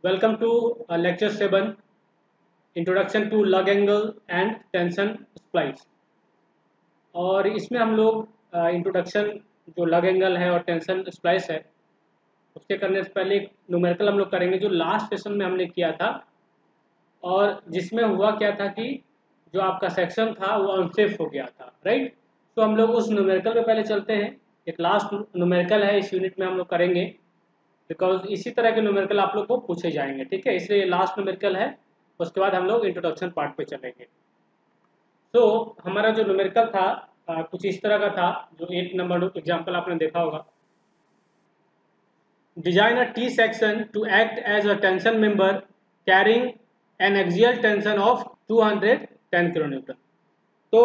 Welcome to lecture 7, Introduction to Lug Angle and Tension Splice। और इसमें हम लोग इंट्रोडक्शन जो लग एंगल है और टेंशन स्प्लाइस है उसके करने से पहले एक न्यूमेरिकल हम लोग करेंगे जो लास्ट सेशन में हमने किया था, और जिसमें हुआ क्या था कि जो आपका सेक्शन था वो अनसेफ हो गया था, राइट। तो हम लोग उस न्यूमेरिकल पे पहले चलते हैं। एक लास्ट न्यूमेरिकल है इस यूनिट में हम लोग करेंगे, बिकॉज इसी तरह के न्यूमेरिकल आप लोग को पूछे जाएंगे, ठीक है, इसलिए लास्ट न्यूमेरिकल है। उसके बाद हम लोग इंट्रोडक्शन पार्ट पे चलेंगे। तो हमारा जो न्यूमेरिकल था कुछ इस तरह का था, जो 8 नंबर एग्जाम्पल आपने देखा होगा। Design a T section to act as a tension member carrying an axial tension of 210 kilonewton. तो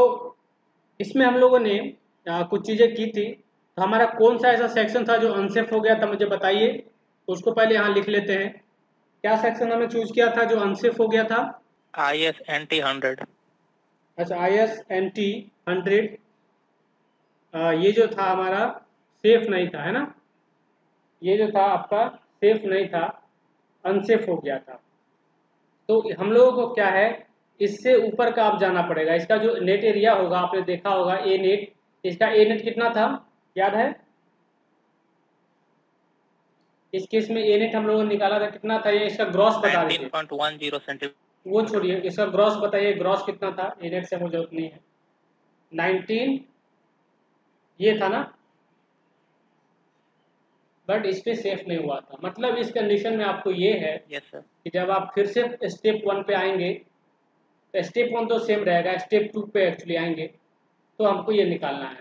इसमें हम लोगों ने कुछ चीज़ें की थी। तो हमारा कौन सा ऐसा सेक्शन था जो अनसेफ हो गया था, मुझे बताइए। तो उसको पहले यहाँ लिख लेते हैं। क्या सेक्शन हमने चूज किया था जो अनसेफ हो गया था? IS-NT 100। अच्छा, IS-NT 100। ये जो था हमारा सेफ नहीं था, है ना। ये जो था आपका सेफ नहीं था, अनसेफ हो गया था। तो हम लोगों को क्या है, इससे ऊपर का आप जाना पड़ेगा। इसका जो नेट एरिया होगा आपने देखा होगा, ए नेट, इसका ए नेट कितना था याद है? इस केस में ए नेट हम लोगों ने निकाला था, कितना था ये? इसका ग्रॉस बता दीजिए। 19.10 सेंटीमीटर। वो छोड़िए, इसका ग्रॉस बताइए, ग्रॉस कितना था? ए नेट से मुझे जरूरत नहीं है। 19 ये था ना, बट इस पे सेफ नहीं हुआ था। मतलब इस कंडीशन में आपको ये है कि जब आप फिर से स्टेप 1 पे आएंगे, तो स्टेप 1 तो सेम रहेगा, स्टेप 2 पे एक्चुअली आएंगे तो हमको ये निकालना है।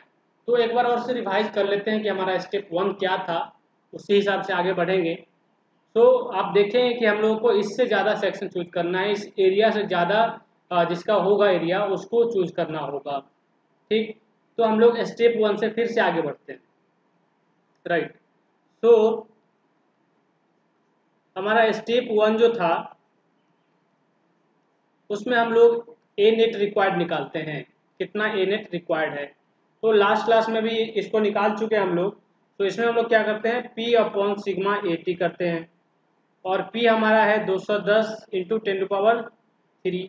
तो एक बार और से रिवाइज कर लेते हैं कि हमारा स्टेप 1 क्या था, उसी हिसाब से आगे बढ़ेंगे। तो आप देखें कि हम लोगों को इससे ज़्यादा सेक्शन चूज करना है, इस एरिया से ज़्यादा जिसका होगा एरिया उसको चूज करना होगा, ठीक। तो हम लोग स्टेप 1 से फिर से आगे बढ़ते हैं, राइट। तो हमारा स्टेप 1 जो था उसमें हम लोग ए नेट रिक्वायर्ड निकालते हैं। कितना ए नेट रिक्वायर्ड है? तो लास्ट क्लास में भी इसको निकाल चुके हैं हम लोग। तो इसमें हम लोग क्या करते हैं, P अपॉन सिग्मा AT करते हैं, और P हमारा है 210 इंटू 10⁻3।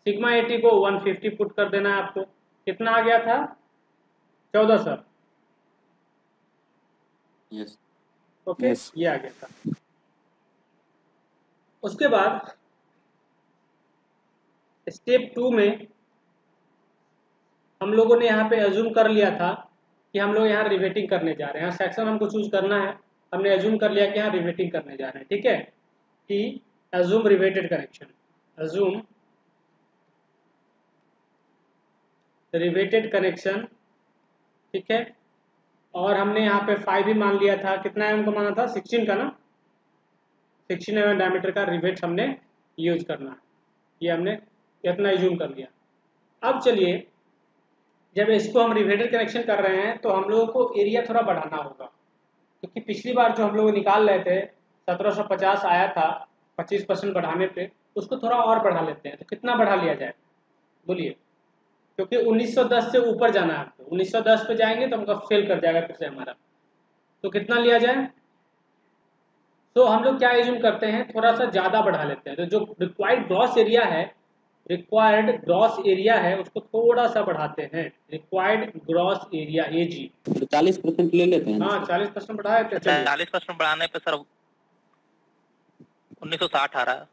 सिग्मा AT को 150 पुट कर देना है आपको। कितना आ गया था? 1400। यस ओके, ये आ गया था। उसके बाद स्टेप 2 में हम लोगों ने यहाँ पे अज्यूम कर लिया था कि हम लोग यहाँ रिवेटिंग करने जा रहे हैं। यहाँ सेक्शन हमको चूज करना है, हमने अज्यूम कर लिया कि यहाँ रिवेटिंग करने जा रहे हैं, ठीक है। कि assume riveted connection, assume riveted connection, ठीक है। और हमने यहाँ पे 5 भी मान लिया था। कितना एम को माना था? 16 का ना, 16 mm डायमीटर का रिवेट हमने यूज करना है। ये हमने इतना अज्यूम कर लिया। अब चलिए, जब इसको हम रिवेटेड कनेक्शन कर रहे हैं तो हम लोगों को एरिया थोड़ा बढ़ाना होगा, क्योंकि पिछली बार जो हम लोग निकाल रहे थे 1750 आया था 25% बढ़ाने पे, उसको थोड़ा और बढ़ा लेते हैं। तो कितना बढ़ा लिया जाए बोलिए, क्योंकि 1910 से ऊपर जाना है आपको। 1910 पे जाएंगे तो हमका फेल कर जाएगा फिर से हमारा। तो कितना लिया जाए? तो हम लोग क्या एज्यूम करते हैं, थोड़ा सा ज़्यादा बढ़ा लेते हैं। तो जो रिक्वायर्ड ग्रॉस एरिया है, रिक्वायर्ड ग्रॉस एरिया है, उसको थोड़ा सा बढ़ाते हैं। रिक्वायर्ड ग्रॉस एरिया AG, तो 40% ले लेते हैं। हाँ 40% बढ़ा देते हैं। चलिए 40% बढ़ाने पे सर 1960 आ रहा है।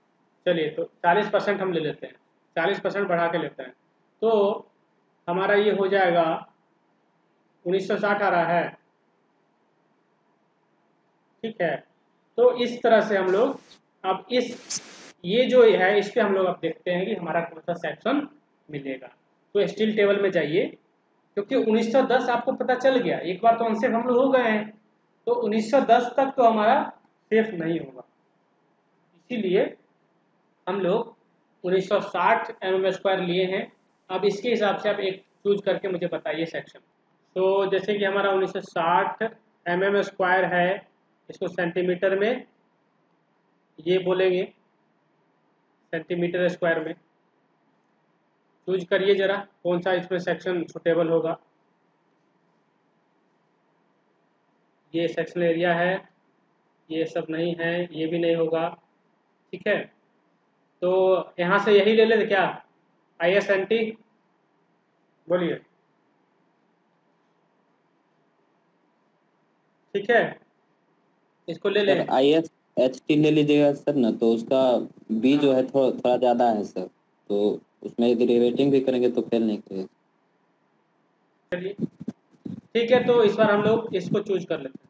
चलिए, तो 40% हम ले लेते हैं, 40% बढ़ा के लेते हैं। तो हमारा ये हो जाएगा 1960 आ रहा है, ठीक है। तो इस तरह से हम लोग अब ये जो है इस पे हम लोग अब देखते हैं कि हमारा कौन सा सेक्शन मिलेगा। तो स्टील टेबल में जाइए, क्योंकि 1910 आपको पता चल गया, एक बार तो अनसेफ हम लोग हो गए हैं। तो 1910 तक तो हमारा सेफ नहीं होगा, इसीलिए हम लोग 1960 mm² लिए हैं। अब इसके हिसाब से आप एक चूज करके मुझे बताइए सेक्शन। तो जैसे कि हमारा 1960 mm² है, इसको सेंटीमीटर में ये बोलेंगे, सेंटीमीटर स्क्वायर में। चूज करिए जरा कौन सा इसमें सेक्शन सुटेबल होगा। ये सेक्शन एरिया है, ये सब नहीं है, ये भी नहीं होगा, ठीक है, तो यहाँ से यही ले लेते क्या, ISNT, बोलिए, ठीक है, इसको ले सर लें। ISHT ले लीजिएगा सर ना, तो उसका बी जो है थोड़ा ज़्यादा है सर, तो उसमें यदि रेटिंग भी करेंगे तो फेल नहीं करेगा। चलिए ठीक है, तो इस बार हम लोग इसको चूज कर लेते हैं।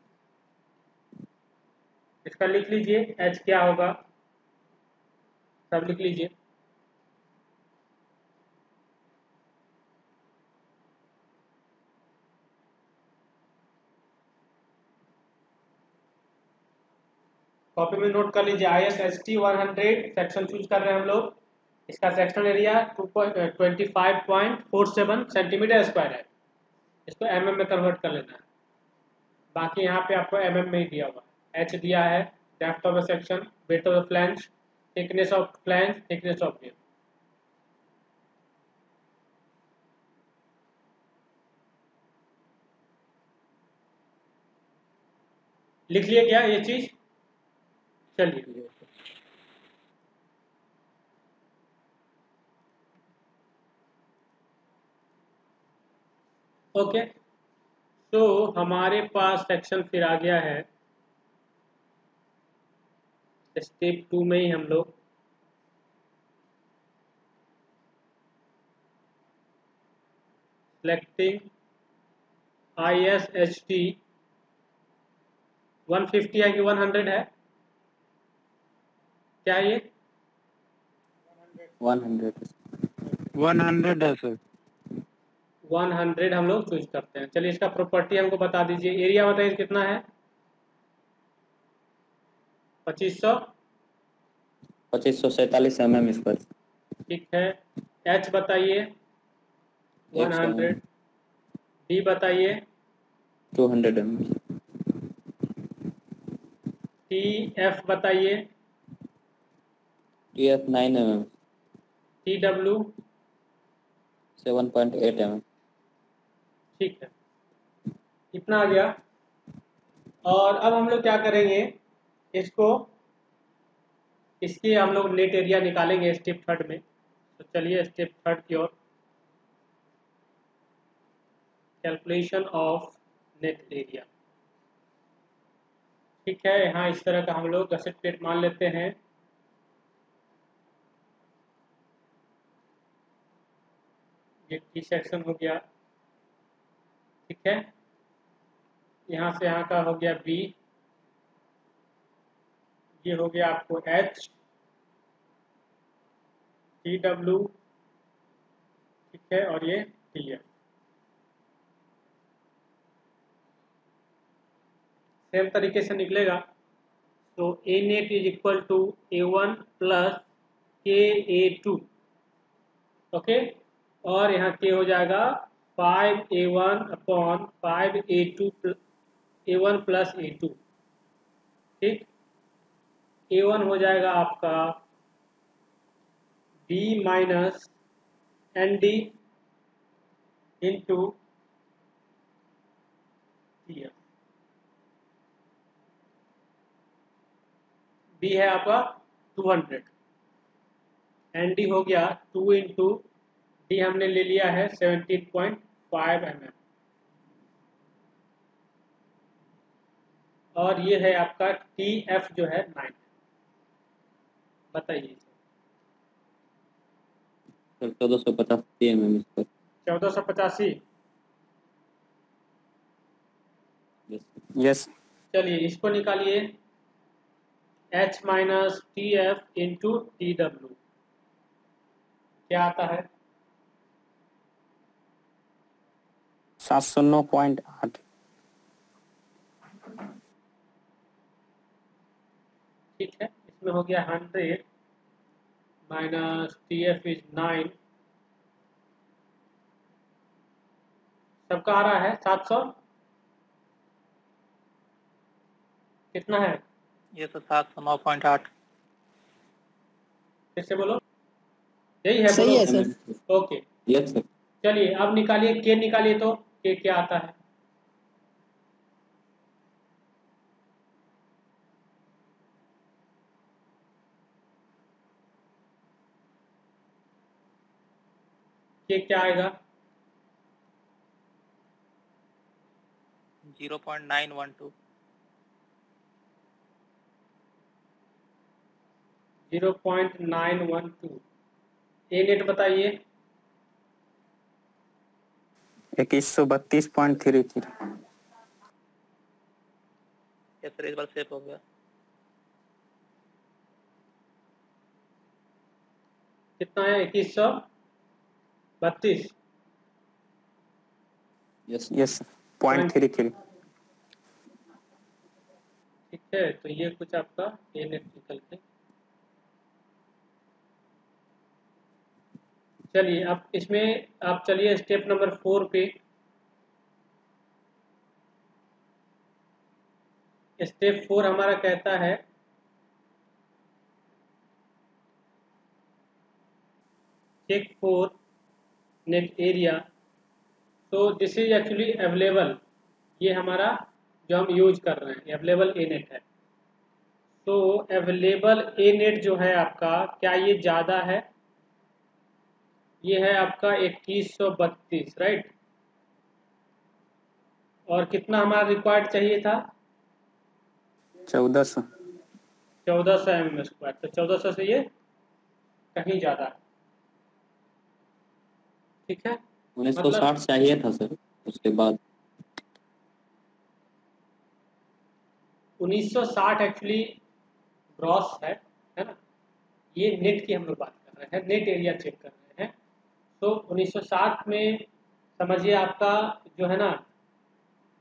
इसका लिख लीजिए H क्या होगा, सब लिख लीजिए। कॉपी में नोट कर लीजिए, ISHT 100 सेक्शन चूज कर रहे हैं हम लोग। इसका सेक्शनल एरिया 25.47 सेंटीमीटर स्क्वायर है। इसको mm में कन्वर्ट कर लेना है। बाकी यहाँ पे आपको mm में ही दिया हुआ है। H दिया है, depth of the section, width of the flange, thickness of flange, thickness of beam. लिख लिया क्या ये चीज? चलिए ओके, तो हमारे पास सेक्शन फिर आ गया है स्टेप 2 में ही हम लोग सिलेक्टिंग ISHT 150 है कि 100 है, क्या है ये? 100 100 है सर। 100 हम लोग चूज करते हैं। चलिए इसका प्रॉपर्टी हमको बता दीजिए। एरिया बताइए कितना है? 2500, 2547 mm²। ठीक है। H बताइए 100, D बताइए 200 mm, TF बताइए, TF 9 mm, TW, 7.8 mm। ठीक है, इतना आ गया। और अब हम लोग क्या करेंगे, इसको इसके हम लोग नेट एरिया निकालेंगे स्टेप 3 में। तो चलिए स्टेप 3 की ओर, कैलकुलेशन ऑफ नेट एरिया। ठीक है, यहाँ इस तरह का हम लोग गसेट प्लेट मान लेते हैं। ये टी सेक्शन हो गया, ठीक है। यहाँ से यहाँ का हो गया बी, ये हो गया आपको H, TW, ठीक है, और ये TF। सेम तरीके से निकलेगा। तो A net is equal to A1 plus KA2, okay, और यहाँ K हो जाएगा 5A1 upon 5A2 A1 plus A2, ठीक। A1 हो जाएगा आपका B minus ND into TF। B है आपका 200, ND हो गया 2 इंटू D हमने ले लिया है 17.5 mm, और ये है आपका TF जो है 9। बताइए सर 1485 mm²। 1485। यस। चलिए इसको निकालिए, H minus TF into TW क्या आता है? 709.8। ठीक है, इसमें हो गया 100 माइनस TF इज 9, सबका आ रहा है 700, कितना है? ये तो 709.8। फिर से बोलो, यही है, सही है बोलो। सर। Okay, yes sir. चलिए अब निकालिए K, निकालिए तो K क्या आता है? ये क्या आएगा? 0.912 0.912। ए नेट बताइए। 2132.33। या सर इस बार सेफ हो गया। कितना है? 2132। यस 0.33। ठीक है, तो ये कुछ आपका ए नेट निकल के। चलिए अब इसमें आप चलिए स्टेप नंबर 4 पे। स्टेप 4 हमारा कहता है चेक फॉर नेट एरिया। तो दिस इज एक्चुअली अवेलेबल। ये हमारा जो हम यूज कर रहे हैं अवेलेबल ए नेट है। तो अवेलेबल ए नेट जो है आपका, क्या ये ज़्यादा है? ये है आपका 2132, राइट। और कितना हमारा रिक्वायर्ड चाहिए था? 1400। 1400 mm²। तो 1400 से ये कहीं ज़्यादा है। ठीक है, 1960 चाहिए था सर, उसके बाद 1960 एक्चुअली ग्रॉस है ना। ये नेट की हम लोग बात कर रहे हैं, नेट एरिया चेक कर रहे हैं। तो 1960 में समझिए आपका जो है ना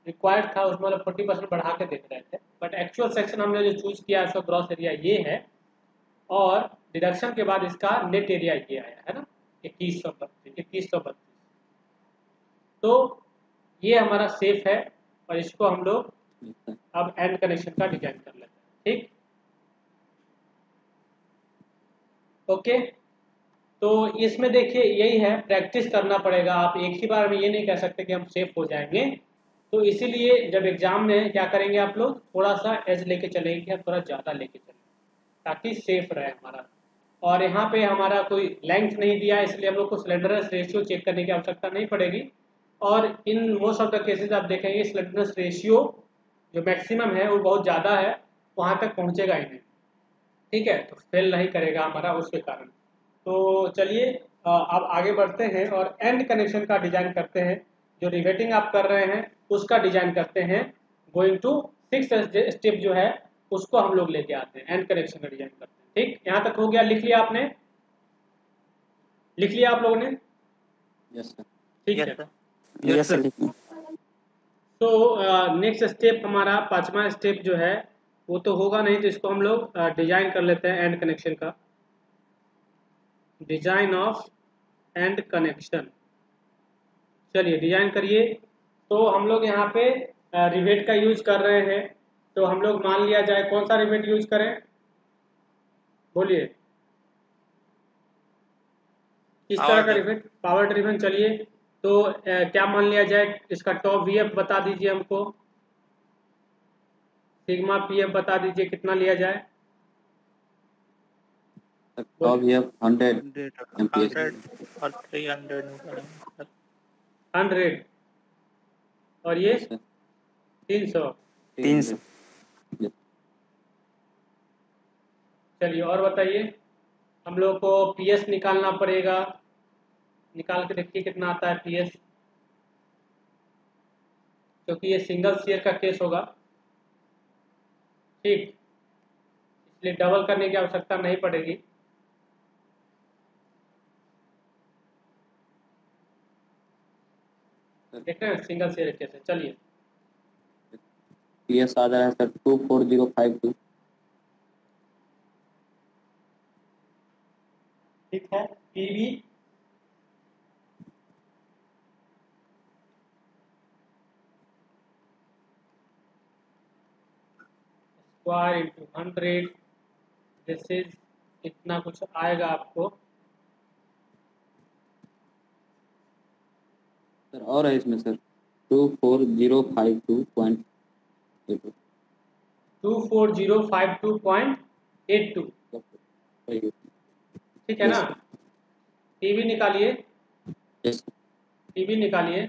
रिक्वायर्ड था, उसमें मतलब 40% बढ़ा के देख रहे थे। बट एक्चुअल सेक्शन हमने जो चूज किया उसका ग्रॉस एरिया ये है, और डिडक्शन के बाद इसका नेट एरिया ये आया है ना 2132। तो ये हमारा सेफ है, और इसको हम लोग अब एंड कनेक्शन का डिजाइन कर लेते हैं। ठीक, ओके। तो इसमें देखिए यही है, प्रैक्टिस करना पड़ेगा। आप एक ही बार में ये नहीं कह सकते कि हम सेफ हो जाएंगे। तो इसीलिए जब एग्जाम में क्या करेंगे आप लोग, थोड़ा सा एज लेके चलेंगे या थोड़ा ज़्यादा लेके चलेंगे ताकि सेफ रहे हमारा। और यहाँ पे हमारा कोई लेंथ नहीं दिया, इसलिए हम लोग को स्लेंडरनेस रेशियो चेक करने की आवश्यकता नहीं पड़ेगी। और in most of the cases आप देखेंगे स्लेंडरनेस रेशियो जो मैक्सिमम है वो बहुत ज़्यादा है, वहाँ तक पहुँचेगा ही नहीं। ठीक है, तो फेल नहीं करेगा हमारा उसके कारण। तो चलिए अब आगे बढ़ते हैं और एंड कनेक्शन का डिजाइन करते हैं। जो रिवेटिंग आप कर रहे हैं उसका डिजाइन करते हैं। गोइंग टू 6 स्टेप जो है उसको हम लोग लेके आते हैं, एंड कनेक्शन का डिजाइन करते हैं। ठीक, यहाँ तक हो गया? लिख लिया आपने? लिख लिया आप लोगों ने? Yes sir. ठीक यस है। सर। Yes sir. तो नेक्स्ट स्टेप हमारा 5वां स्टेप जो है वो तो होगा नहीं, तो इसको हम लोग डिजाइन कर लेते हैं एंड कनेक्शन का। Design of and connection. चलिए डिजाइन करिए। तो हम लोग यहाँ पे रिवेट का यूज कर रहे हैं। तो हम लोग मान लिया जाए कौन सा रिवेट यूज करें, बोलिए किस तरह का रिवेट? Power driven. चलिए तो क्या मान लिया जाए? इसका टॉप वीएफ बता दीजिए हमको, सिग्मा पीएफ बता दीजिए कितना लिया जाए? टॉप ये 100 एमपीएस 100 और 300 निकालेंगे। 100 और ये 300। 300। चलिए और बताइए। हम लोग को पीएस निकालना पड़ेगा, निकाल के देखिए कितना आता है पीएस, क्योंकि ये सिंगल शेयर का केस होगा। ठीक, इसलिए डबल करने की आवश्यकता नहीं पड़ेगी। देख रहे हैं सिंगल शेयर केस है। चलिए पीएस आ रहा है सर 24052। ठीक है, PV square into 100, this is इतना कुछ आएगा आपको। सर और है इसमें सर 24052.82। 24052.82। ठीक है ना? पीवी निकालिए। यस टी भी निकालिए,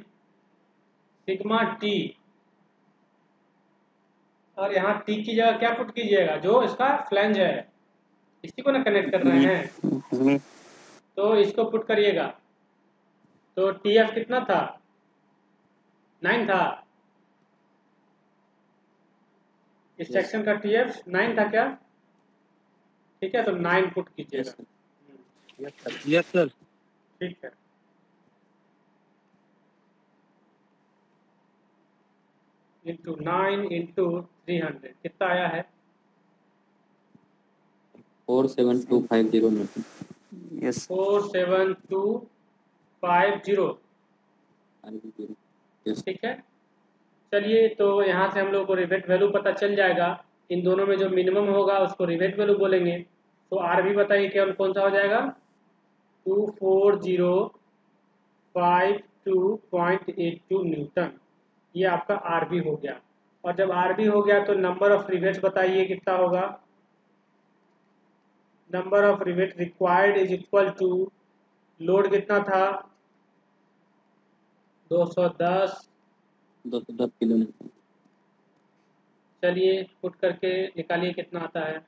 सिग्मा टी, और यहाँ टी की जगह क्या पुट कीजिएगा, जो इसका फ्लैंज है, इसी को ना कनेक्ट कर रहे हैं, मी तो इसको पुट करिएगा। तो टी एफ कितना था, 9 था, इस Yes. सेक्शन का टी एफ 9 था क्या, ठीक है, तो 9 पुट कीजिएगा। यस सर ठीक है, इंटू 9 इंटू 300 कितना आया है, 47250 न्यूटन। यस 47250, यस ठीक है। चलिए, तो यहाँ से हम लोग को रिवेट वैल्यू पता चल जाएगा, इन दोनों में जो मिनिमम होगा उसको रिवेट वैल्यू बोलेंगे। तो आर भी बताइए क्या कौन सा हो जाएगा, 24052.82 न्यूटन, ये आपका आर भी हो गया। और जब आर भी हो गया तो नंबर ऑफ रिवेट्स बताइए कितना होगा, number of rivet required is equal to, load कितना था 210, 210 किलो न्यूटन। चलिए पुट करके निकालिए कितना आता है,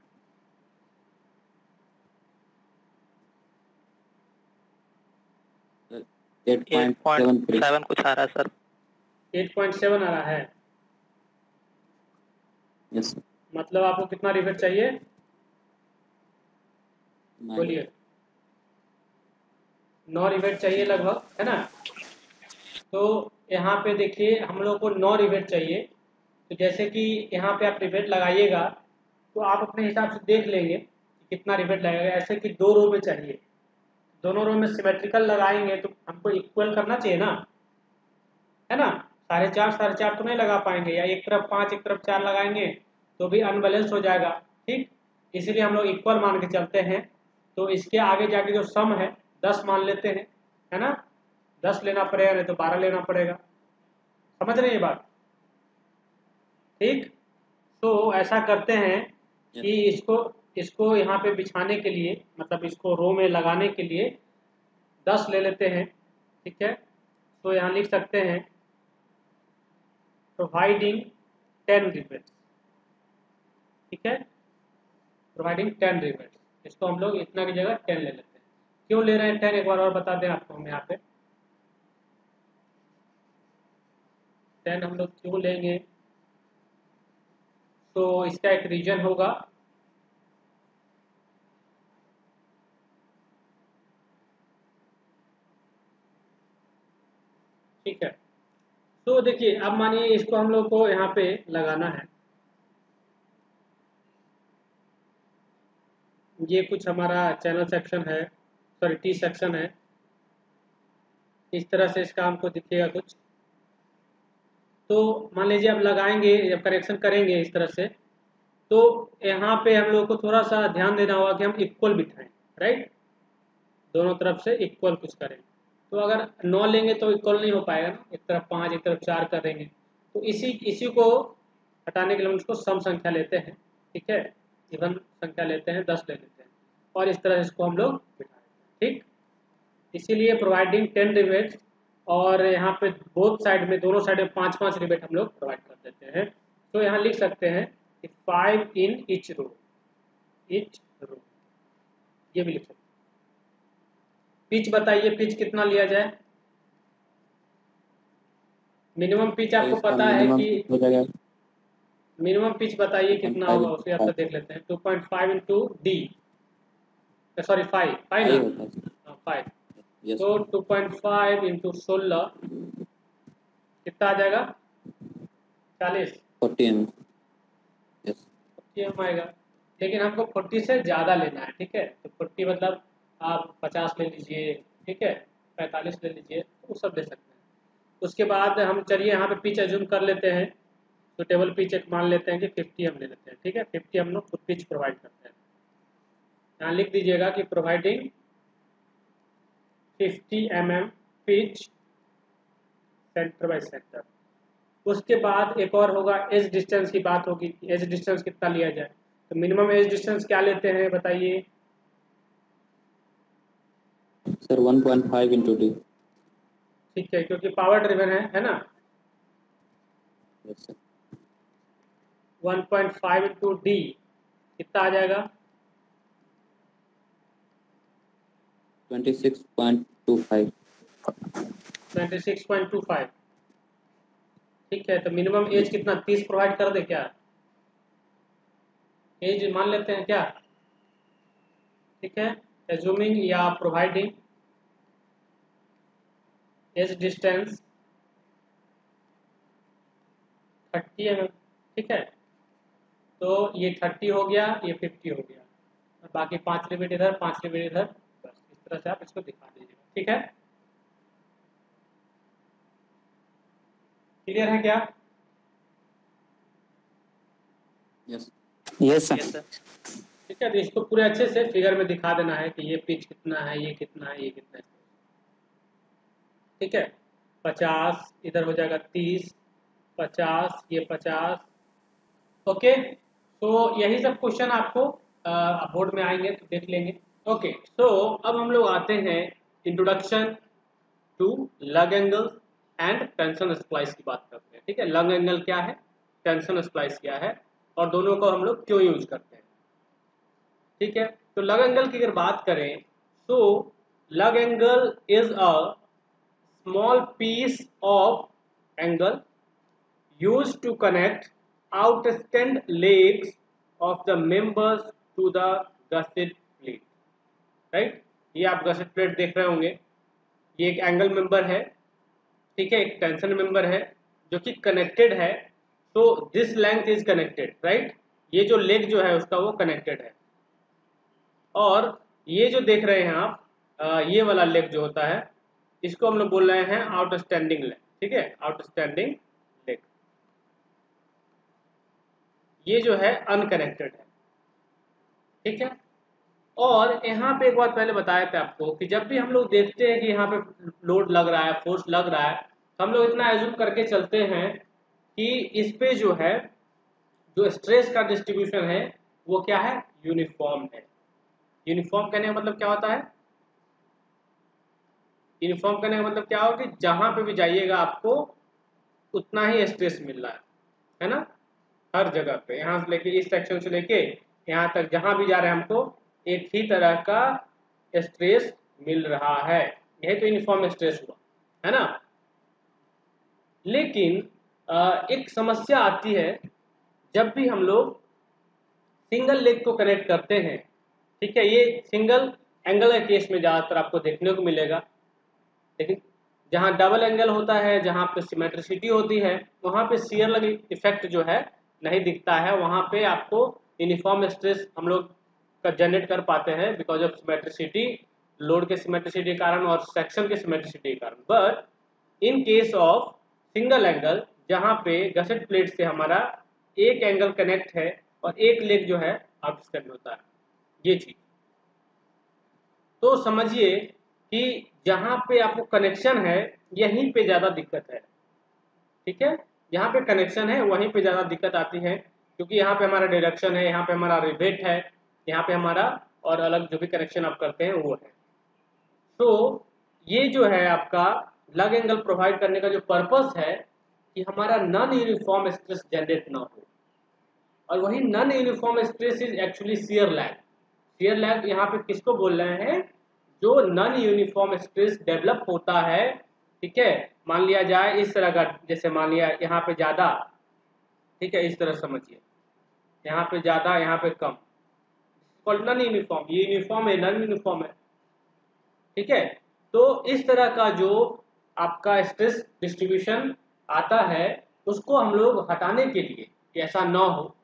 एट पॉइंट 8.7 कुछ आ रहा है सर। 8.7 आ रहा है। यस मतलब आपको कितना रिवेट चाहिए, बोलिए, 9 रिवेट चाहिए लगभग, है ना। तो यहाँ पे देखिए हम लोग को 9 रिवेट चाहिए, तो जैसे कि यहाँ पे आप रिवेट लगाइएगा तो आप अपने हिसाब से देख लेंगे कि कितना रिवेट लगेगा। ऐसे कि 2 रो में चाहिए, दोनों रो में सिमेट्रिकल लगाएंगे तो हमको इक्वल करना चाहिए ना, है ना। 4.5 तो नहीं लगा पाएंगे, या एक तरफ 5 एक तरफ 4 लगाएंगे तो भी अनबैलेंस हो जाएगा, ठीक। इसीलिए हम लोग इक्वल मान के चलते हैं। तो इसके आगे जाके जो सम है 10 मान लेते हैं, है ना, 10 लेना पड़ेगा, नहीं तो 12 लेना पड़ेगा, समझ रहे हैं ये बात, ठीक। तो ऐसा करते हैं कि इसको इसको यहाँ पे बिछाने के लिए, मतलब इसको रो में लगाने के लिए 10 ले लेते हैं, ठीक है। तो यहाँ लिख सकते हैं प्रोवाइडिंग 10 रिवेट्स, ठीक है, प्रोवाइडिंग 10 रिवेट्स, इसको हम लोग इतना की जगह 10 ले लेते हैं। क्यों ले रहे हैं 10, एक बार और बता दें आपको हम यहाँ पे, 10 हम लोग क्यों लेंगे, तो इसका एक रीजन होगा, ठीक है। तो देखिए अब मानिए इसको हम लोग को यहाँ पे लगाना है, ये कुछ हमारा चैनल सेक्शन है, सॉरी टी सेक्शन है, इस तरह से इसका हमको दिखेगा कुछ। तो मान लीजिए अब लगाएंगे, जब करेक्शन करेंगे इस तरह से, तो यहाँ पे हम लोग को थोड़ा सा ध्यान देना होगा कि हम इक्वल बिठाएं, राइट, दोनों तरफ से इक्वल कुछ करें। तो अगर 9 लेंगे तो इक्वल नहीं हो पाएगा ना, एक तरफ 5 एक तरफ 4 करेंगे, तो इसी को हटाने के लिए हम उसको सम संख्या लेते हैं, ठीक है, इवन संख्या लेते हैं, 10 ले लेते हैं, और इस तरह से इसको हम लोग बिठाएंगे, ठीक। इसीलिए प्रोवाइडिंग 10 रिवेट्स, और यहाँ पे बोथ साइड में, दोनों साइड में 5-5 रिवेट हम लोग प्रोवाइड कर देते हैं। तो यहाँ लिख सकते हैं कि 5 इन ईच रो, ये भी लिख सकते हैं। पिच बताइए, पिच कितना लिया जाए, मिनिमम पिच आपको इसका पता है मिनिमम कि, हो जाएगा मिनिमम पिच बताइए कितना 2.5 होगा, उसे आप देख लेते हैं। 2.5 इंटू डी, सॉरी 5 ना, होता है। 5, यस तो 2.5 इंटू 16 कितना आ जाएगा, 40 40 एम। यस 40 एम आएगा, लेकिन हमको 40 से ज़्यादा लेना है, ठीक है। तो 40 मतलब आप 50 ले लीजिए, ठीक है, 45 ले लीजिए, वो सब ले सकते हैं। उसके बाद हम चलिए यहाँ पे पिच एज्यूम कर लेते हैं, तो टेबल पिच एक मान लेते हैं कि 50 हम ले लेते हैं, ठीक है, 50 हम लोग पिच प्रोवाइड करते हैं। यहाँ लिख दीजिएगा कि providing 50 mm pitch centre bye centre. उसके बाद एक और होगा, एज डिस्टेंस की बात होगी, एज डिस्टेंस कितना लिया जाए। तो मिनिमम एज डिस्टेंस क्या लेते हैं बताइए, सर 1.5 इंटू डी। ठीक है, क्योंकि पावर ड्रिवन है ना। Yes sir. 1.5 इंटू डी कितना आ जाएगा? 26.25। 26.25। ठीक है, तो मिनिमम एज कितना 30 प्रोवाइड कर दे क्या? एज मान लेते हैं क्या? ठीक है, एज्यूमिंग या प्रोवाइडिंग एज डिस्टेंस 30 mm। ठीक है, तो ये 30 हो गया, ये 50 हो गया, और बाकी 5 लिमिट इधर 5 लिमिट इधर, बस इस तरह से आप इसको दिखा दीजिएगा। ठीक है, क्लियर है क्या? Yes yes yes sir. Sir. ठीक है, तो इसको पूरे अच्छे से फिगर में दिखा देना है कि ये पिच कितना है, ये कितना है, ये कितना है। ठीक है, 50 इधर हो जाएगा 30, 50 ये 50। ओके, तो यही सब क्वेश्चन आपको बोर्ड में आएंगे तो देख लेंगे। ओके, तो अब हम लोग आते हैं introduction to lug angle and tension splice की बात करते हैं। ठीक है, लग एंगल क्या है, टेंशन स्प्लाइस क्या है, और दोनों को हम लोग क्यों यूज करते हैं। ठीक है, तो लग एंगल की अगर बात करें तो lug angle is a small piece of angle used to connect outstand legs of the members to the gusset plate। Right, ये आप गसेट प्लेट देख रहे होंगे, ये एक एंगल मेंबर है। ठीक है, एक टेंशन मेंबर है जो कि कनेक्टेड है, तो this length is connected. Right, ये जो लेग जो है उसका वो कनेक्टेड है, और ये जो देख रहे हैं आप ये वाला लेग जो होता है इसको हम लोग बोल रहे हैं आउटस्टैंडिंग लेग। ठीक है, आउटस्टैंडिंग लेग, ये जो है अनकनेक्टेड है। ठीक है, और यहाँ पे एक बात पहले बताया था आपको कि जब भी हम लोग देखते हैं कि यहाँ पे लोड लग रहा है, फोर्स लग रहा है, तो हम लोग इतना एज्यूम करके चलते हैं कि इस पे जो है जो स्ट्रेस का डिस्ट्रीब्यूशन है वो क्या है, यूनिफॉर्म है। यूनिफॉर्म कहने का मतलब क्या होता है? यूनिफॉर्म कहने का मतलब क्या होगा कि जहां पे भी जाइएगा आपको उतना ही स्ट्रेस मिल रहा है ना, हर जगह पे, यहाँ से लेके इस सेक्शन से लेके यहाँ तक जहां भी जा रहे हैं हमको एक ही तरह का स्ट्रेस मिल रहा है। यही तो यूनिफॉर्म स्ट्रेस हुआ, है ना। लेकिन एक समस्या आती है जब भी हम लोग सिंगल लेग को कनेक्ट करते हैं। ठीक है, ये सिंगल एंगल के केस में ज़्यादातर आपको देखने को मिलेगा, लेकिन जहाँ डबल एंगल होता है, जहाँ पे सिमेट्रिसिटी होती है, वहाँ पे शियर लगी इफेक्ट जो है नहीं दिखता है, वहाँ पे आपको यूनिफॉर्म स्ट्रेस हम लोग का जनरेट कर पाते हैं बिकॉज ऑफ सिमेट्रिसिटी, लोड के सिमेट्रिसिटी के कारण और सेक्शन के सिमेट्रिसिटी के कारण। But in case of single angle जहाँ पे गसेट प्लेट से हमारा एक एंगल कनेक्ट है और एक लेग जो है आउटस्टैंड होता है, ये चीज तो समझिए कि जहाँ पे आपको कनेक्शन है यहीं पे ज़्यादा दिक्कत है। ठीक है, यहाँ पे कनेक्शन है वहीं पे ज़्यादा दिक्कत आती है, क्योंकि यहाँ पे हमारा डायरेक्शन है, यहाँ पे हमारा रिवेट है, यहाँ पे हमारा और अलग जो भी कनेक्शन आप करते हैं वो है। तो ये जो है आपका लग एंगल प्रोवाइड करने का जो पर्पस है कि हमारा नॉन यूनिफॉर्म स्ट्रेस जनरेट ना हो, और वही non uniform stress is actually shear lag. Shear lag यहाँ पे किसको बोल रहे हैं? जो नॉन यूनिफॉर्म स्ट्रेस डेवलप होता है। ठीक है, मान लिया जाए इस तरह का, जैसे मान लिया यहाँ पे ज्यादा, ठीक है इस तरह समझिए, यहाँ पे ज्यादा यहाँ पे कम, नॉन यूनिफॉर्म, ये यूनिफॉर्म है नॉन यूनिफॉर्म है। ठीक है, तो इस तरह का जो आपका स्ट्रेस डिस्ट्रीब्यूशन आता है उसको हम लोग हटाने के लिए कि ऐसा ना हो,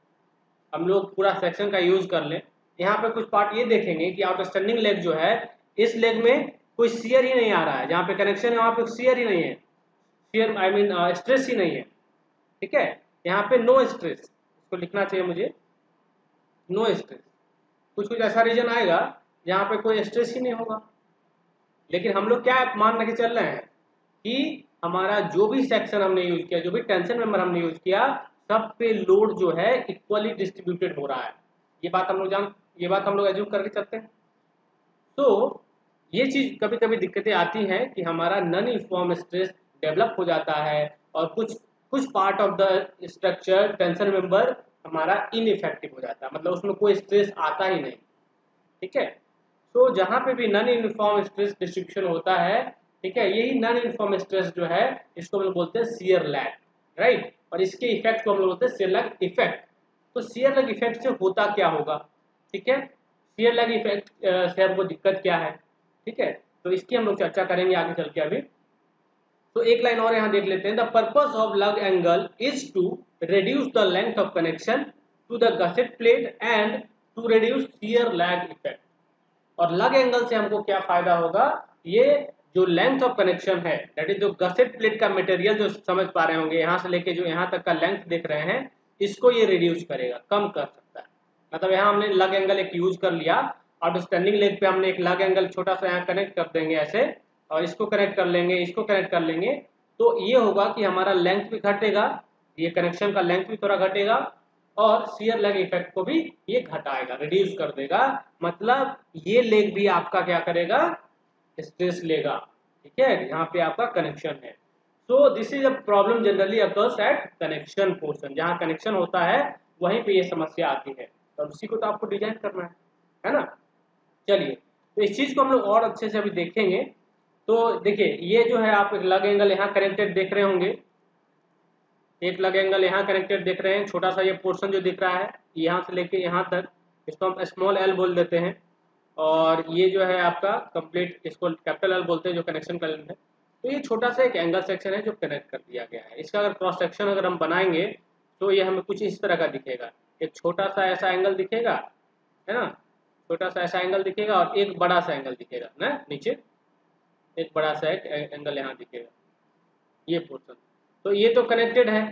हम लोग पूरा सेक्शन का यूज कर लें। यहाँ पे कुछ पार्ट ये देखेंगे कि आउटस्टैंडिंग लेग जो है इस लेग में कोई शियर ही नहीं आ रहा है, जहाँ पे कनेक्शन है वहाँ पे शियर ही नहीं है, शियर आई मीन स्ट्रेस ही नहीं है। ठीक है, यहाँ पे नो स्ट्रेस, इसको लिखना चाहिए मुझे, नो स्ट्रेस। कुछ कुछ ऐसा रीजन आएगा जहाँ पे कोई स्ट्रेस ही नहीं होगा, लेकिन हम लोग क्या मान के चल रहे हैं कि हमारा जो भी सेक्शन हमने यूज किया, जो भी टेंशन मेंबर हमने यूज किया, सब पे लोड जो है इक्वली डिस्ट्रीब्यूटेड हो रहा है। ये बात हम लोग एज्यूम करके चलते हैं। तो ये चीज कभी कभी दिक्कतें आती हैं कि हमारा नॉन यूनिफॉर्म स्ट्रेस डेवलप हो जाता है और कुछ कुछ part of the structure tension member हमारा इनइफेक्टिव हो जाता है, मतलब उसमें कोई स्ट्रेस आता ही नहीं। ठीक है, तो जहाँ पे भी नॉन यूनिफॉर्म स्ट्रेस डिस्ट्रीब्यूशन होता है, ठीक है, यही नॉन यूनिफॉर्म स्ट्रेस जो है इसको हम लोग बोलते हैं शियर लैग, राइट। और इसके इफेक्ट को हम लोग बोलते हैं शियर लैग इफेक्ट। तो शियर लैग इफेक्ट से होता क्या होगा, ठीक है, शियर लैग इफेक्ट से हमको दिक्कत क्या है, ठीक है, तो इसकी हम लोग चर्चा करेंगे आगे चल के। अभी तो एक लाइन और यहाँ देख लेते हैं। The purpose of lug angle is to reduce the length of connection to the gusset plate and to reduce shear lag effect। और लग एंगल से हमको क्या फायदा होगा, ये जो लेंथ ऑफ कनेक्शन है, दैट इज जो गसेट प्लेट का मटेरियल जो समझ पा रहे होंगे, यहाँ से लेके जो यहाँ तक का लेंथ देख रहे हैं, इसको ये रिड्यूस करेगा, कम कर सकता है। मतलब यहाँ हमने लग एंगल एक यूज कर लिया और स्टैंडिंग लेग पे हमने एक लग एंगल छोटा सा यहाँ कनेक्ट कर देंगे ऐसे, और इसको कनेक्ट कर लेंगे, इसको कनेक्ट कर लेंगे, तो ये होगा कि हमारा लेंथ भी घटेगा, ये कनेक्शन का लेंथ भी थोड़ा घटेगा, और शियर लेग इफेक्ट को भी ये घटाएगा, रिड्यूस कर देगा। मतलब ये लेग भी आपका क्या करेगा, स्ट्रेस लेगा। ठीक है, यहाँ पे आपका कनेक्शन है। So this is a problem generally occurs at connection portion, जहाँ कनेक्शन होता है वहीं पे ये समस्या आती है, और उसी को तो आपको डिजाइन करना है ना। चलिए, तो इस चीज को हम लोग और अच्छे से अभी देखेंगे। तो देखिए, ये जो है आप एक लग एंगल यहाँ कनेक्टेड देख रहे होंगे, एक लग एंगल यहाँ कनेक्टेड देख रहे हैं, छोटा सा ये पोर्शन जो दिख रहा है यहाँ से लेके यहाँ तक, इसको हम स्मॉल एल बोल देते हैं, और ये जो है आपका कंप्लीट, इसको कैपिटल एल बोलते हैं जो कनेक्शन का लेंथ है। तो ये छोटा सा एक एंगल सेक्शन है जो कनेक्ट कर दिया गया है। इसका अगर क्रॉस सेक्शन अगर हम बनाएंगे तो ये हमें कुछ इस तरह का दिखेगा, एक छोटा सा ऐसा एंगल दिखेगा, है ना, छोटा सा ऐसा एंगल दिखेगा, और एक बड़ा सा एंगल दिखेगा ना नीचे, एक बड़ा सा एक एंगल यहाँ दिखेगा, ये पोर्शन। तो ये तो कनेक्टेड है,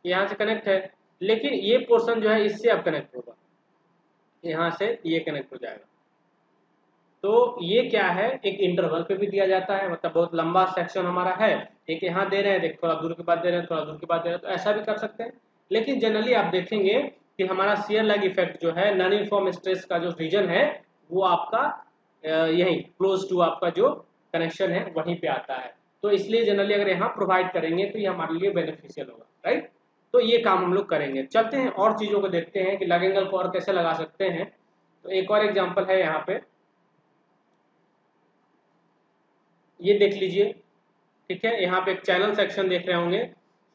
यहाँ से कनेक्ट है, लेकिन ये पोर्शन जो है इससे अब कनेक्ट होगा, यहाँ से ये कनेक्ट हो जाएगा। तो ये क्या है, एक इंटरवल पे भी दिया जाता है, मतलब बहुत लंबा सेक्शन हमारा है, एक यहाँ दे रहे हैं, देख थोड़ा दूर के बाद दे रहे हैं, थोड़ा दूर के बाद दे रहे हैं, तो ऐसा भी कर सकते हैं। लेकिन जनरली आप देखेंगे कि हमारा शियर लैग इफेक्ट जो है, नॉन यूनिफॉर्म स्ट्रेस का जो रीजन है वो आपका यही क्लोज टू आपका जो कनेक्शन है वहीं पे आता है। तो इसलिए जनरली अगर यहाँ प्रोवाइड करेंगे तो ये हमारे लिए बेनिफिशियल होगा, राइट। तो ये काम हम लोग करेंगे। चलते हैं और चीज़ों को देखते हैं कि लग एंगल को और कैसे लगा सकते हैं। तो एक और एग्जांपल है यहाँ पे, ये देख लीजिए, ठीक है, यहाँ पे एक चैनल सेक्शन देख रहे होंगे।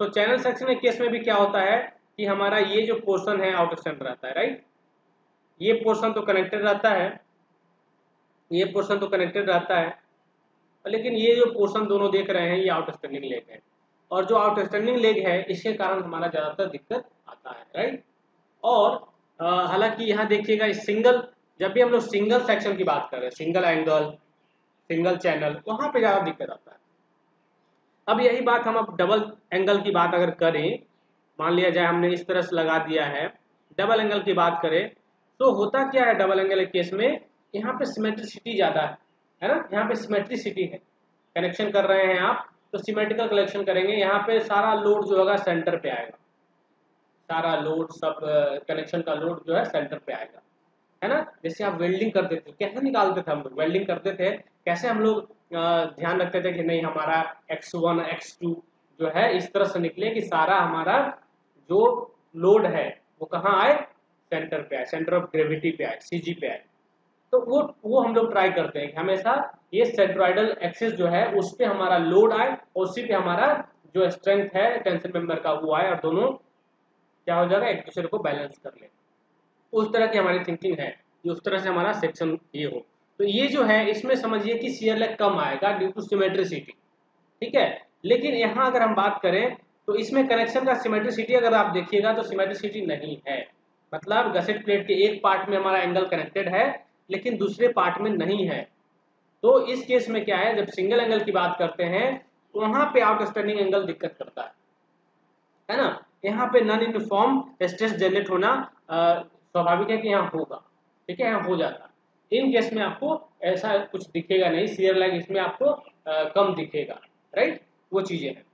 तो चैनल सेक्शन के केस में भी क्या होता है कि हमारा ये जो पोर्शन है आउट स्टैंड रहता है, राइट। ये पोर्शन तो कनेक्टेड रहता है, ये पोर्शन तो कनेक्टेड रहता है, लेकिन ये जो पोर्शन दोनों देख रहे हैं ये आउटस्टैंडिंग लेग है, और जो आउटस्टैंडिंग लेग है इसके कारण हमारा ज़्यादातर दिक्कत आता है, राइट। और हालांकि यहाँ देखिएगा सिंगल, जब भी हम लोग सिंगल सेक्शन की बात कर रहे हैं, सिंगल एंगल, सिंगल चैनल, वहाँ पे ज़्यादा दिक्कत आता है। अब यही बात हम अब डबल एंगल की बात अगर करें, मान लिया जाए हमने इस तरह से लगा दिया है, डबल एंगल की बात करें तो होता क्या है डबल एंगल के केस में, यहाँ पे सिमेट्रिसिटी ज़्यादा है ना, यहाँ पे सिमेट्रिसिटी है, कनेक्शन कर रहे हैं आप तो सिमेट्रिकल कनेक्शन करेंगे, यहाँ पे सारा लोड जो होगा सेंटर पे आएगा, सारा लोड सब कनेक्शन का लोड जो है सेंटर पे आएगा, है ना। जैसे आप वेल्डिंग करते थे, कैसे निकालते थे हम लोग, वेल्डिंग करते थे कैसे हम लोग ध्यान रखते थे कि नहीं हमारा x1 x2 जो है इस तरह से निकले कि सारा हमारा जो लोड है वो कहाँ आए, सेंटर पे आए, सेंटर ऑफ ग्रेविटी पे आए, सीजी पे आए। तो वो हम लोग ट्राई करते हैं कि हमेशा ये सेंट्रोइडल एक्सिस जो है उस पे हमारा लोड आए और उसी पे हमारा जो स्ट्रेंथ है टेंशन मेंबर का वो आए, और दोनों क्या हो जाएगा, एक दूसरे को बैलेंस कर ले। उस तरह की हमारी थिंकिंग है कि उस तरह से हमारा सेक्शन ये हो। तो ये जो है इसमें समझिए कि शियर लेग कम आएगा ड्यू टू सिमेट्रिसिटी, ठीक है। लेकिन यहाँ अगर हम बात करें तो इसमें कनेक्शन का सिमेट्रिसिटी अगर आप देखिएगा तो सिमेट्रिसिटी नहीं है, मतलब गसेट प्लेट के एक पार्ट में हमारा एंगल कनेक्टेड है लेकिन दूसरे पार्ट में नहीं है। तो इस केस में क्या है, जब सिंगल एंगल की बात करते हैं तो वहां पे आउटस्टैंडिंग एंगल दिक्कत करता है ना। यहाँ पे नॉन यूनिफॉर्म स्ट्रेस जनरेट होना स्वाभाविक है कि यहाँ होगा, ठीक है, यहाँ हो जाता। इन केस में आपको ऐसा कुछ दिखेगा नहीं, शियर लैग इसमें आपको कम दिखेगा, राइट, वो चीजें हैं।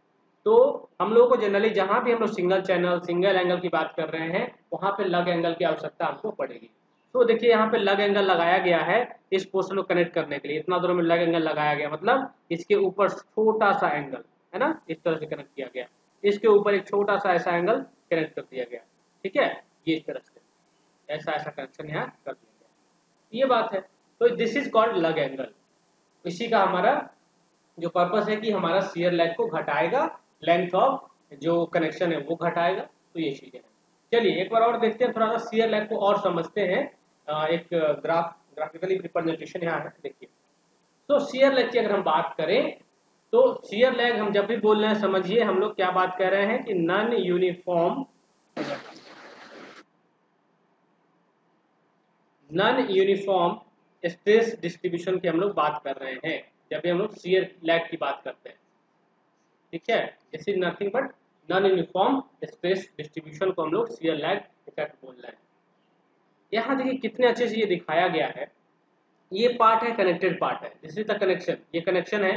तो हम लोगों को जनरली जहां भी हम लोग सिंगल चैनल सिंगल एंगल की बात कर रहे हैं वहां पे लग एंगल की आवश्यकता हमको पड़ेगी। तो देखिए यहाँ पे लग एंगल लगाया गया है इस पोर्शन को कनेक्ट करने के लिए, इतना दूर में लग एंगल लगाया गया, मतलब इसके ऊपर छोटा सा एंगल है ना, इस तरह से कनेक्ट किया गया, इसके ऊपर एक छोटा सा ऐसा एंगल कनेक्ट कर दिया गया, ठीक है, ये इस तरह से ऐसा ऐसा कनेक्शन यहाँ कर दिया गया, ये बात है। तो दिस इज कॉल्ड लग एंगल। इसी का हमारा जो पर्पस है कि हमारा शियर लेग को घटाएगा, लेंथ ऑफ जो कनेक्शन है वो घटाएगा, तो ये चीजें हैं। चलिए एक बार और देखते हैं, थोड़ा सा शियर लेग को और समझते हैं। एक ग्राफिकली रिप्रेजेंटेशन यहाँ है, देखिए। तो शियर लेग की अगर हम बात करें तो शियर लेग हम जब भी बोल रहे हैं समझिए हम लोग क्या बात कर रहे हैं कि नॉन यूनिफॉर्म स्ट्रेस डिस्ट्रीब्यूशन की हम लोग बात कर रहे हैं जब भी हम लोग शियर लेग की बात करते हैं, ठीक है। This is nothing but non uniform stress distribution को हम लोग शियर लेग इफेक्ट बोल रहे हैं। यहाँ देखिए कितने अच्छे से ये दिखाया गया है, ये पार्ट है कनेक्टेड पार्ट है, दिस इज द कनेक्शन, ये कनेक्शन है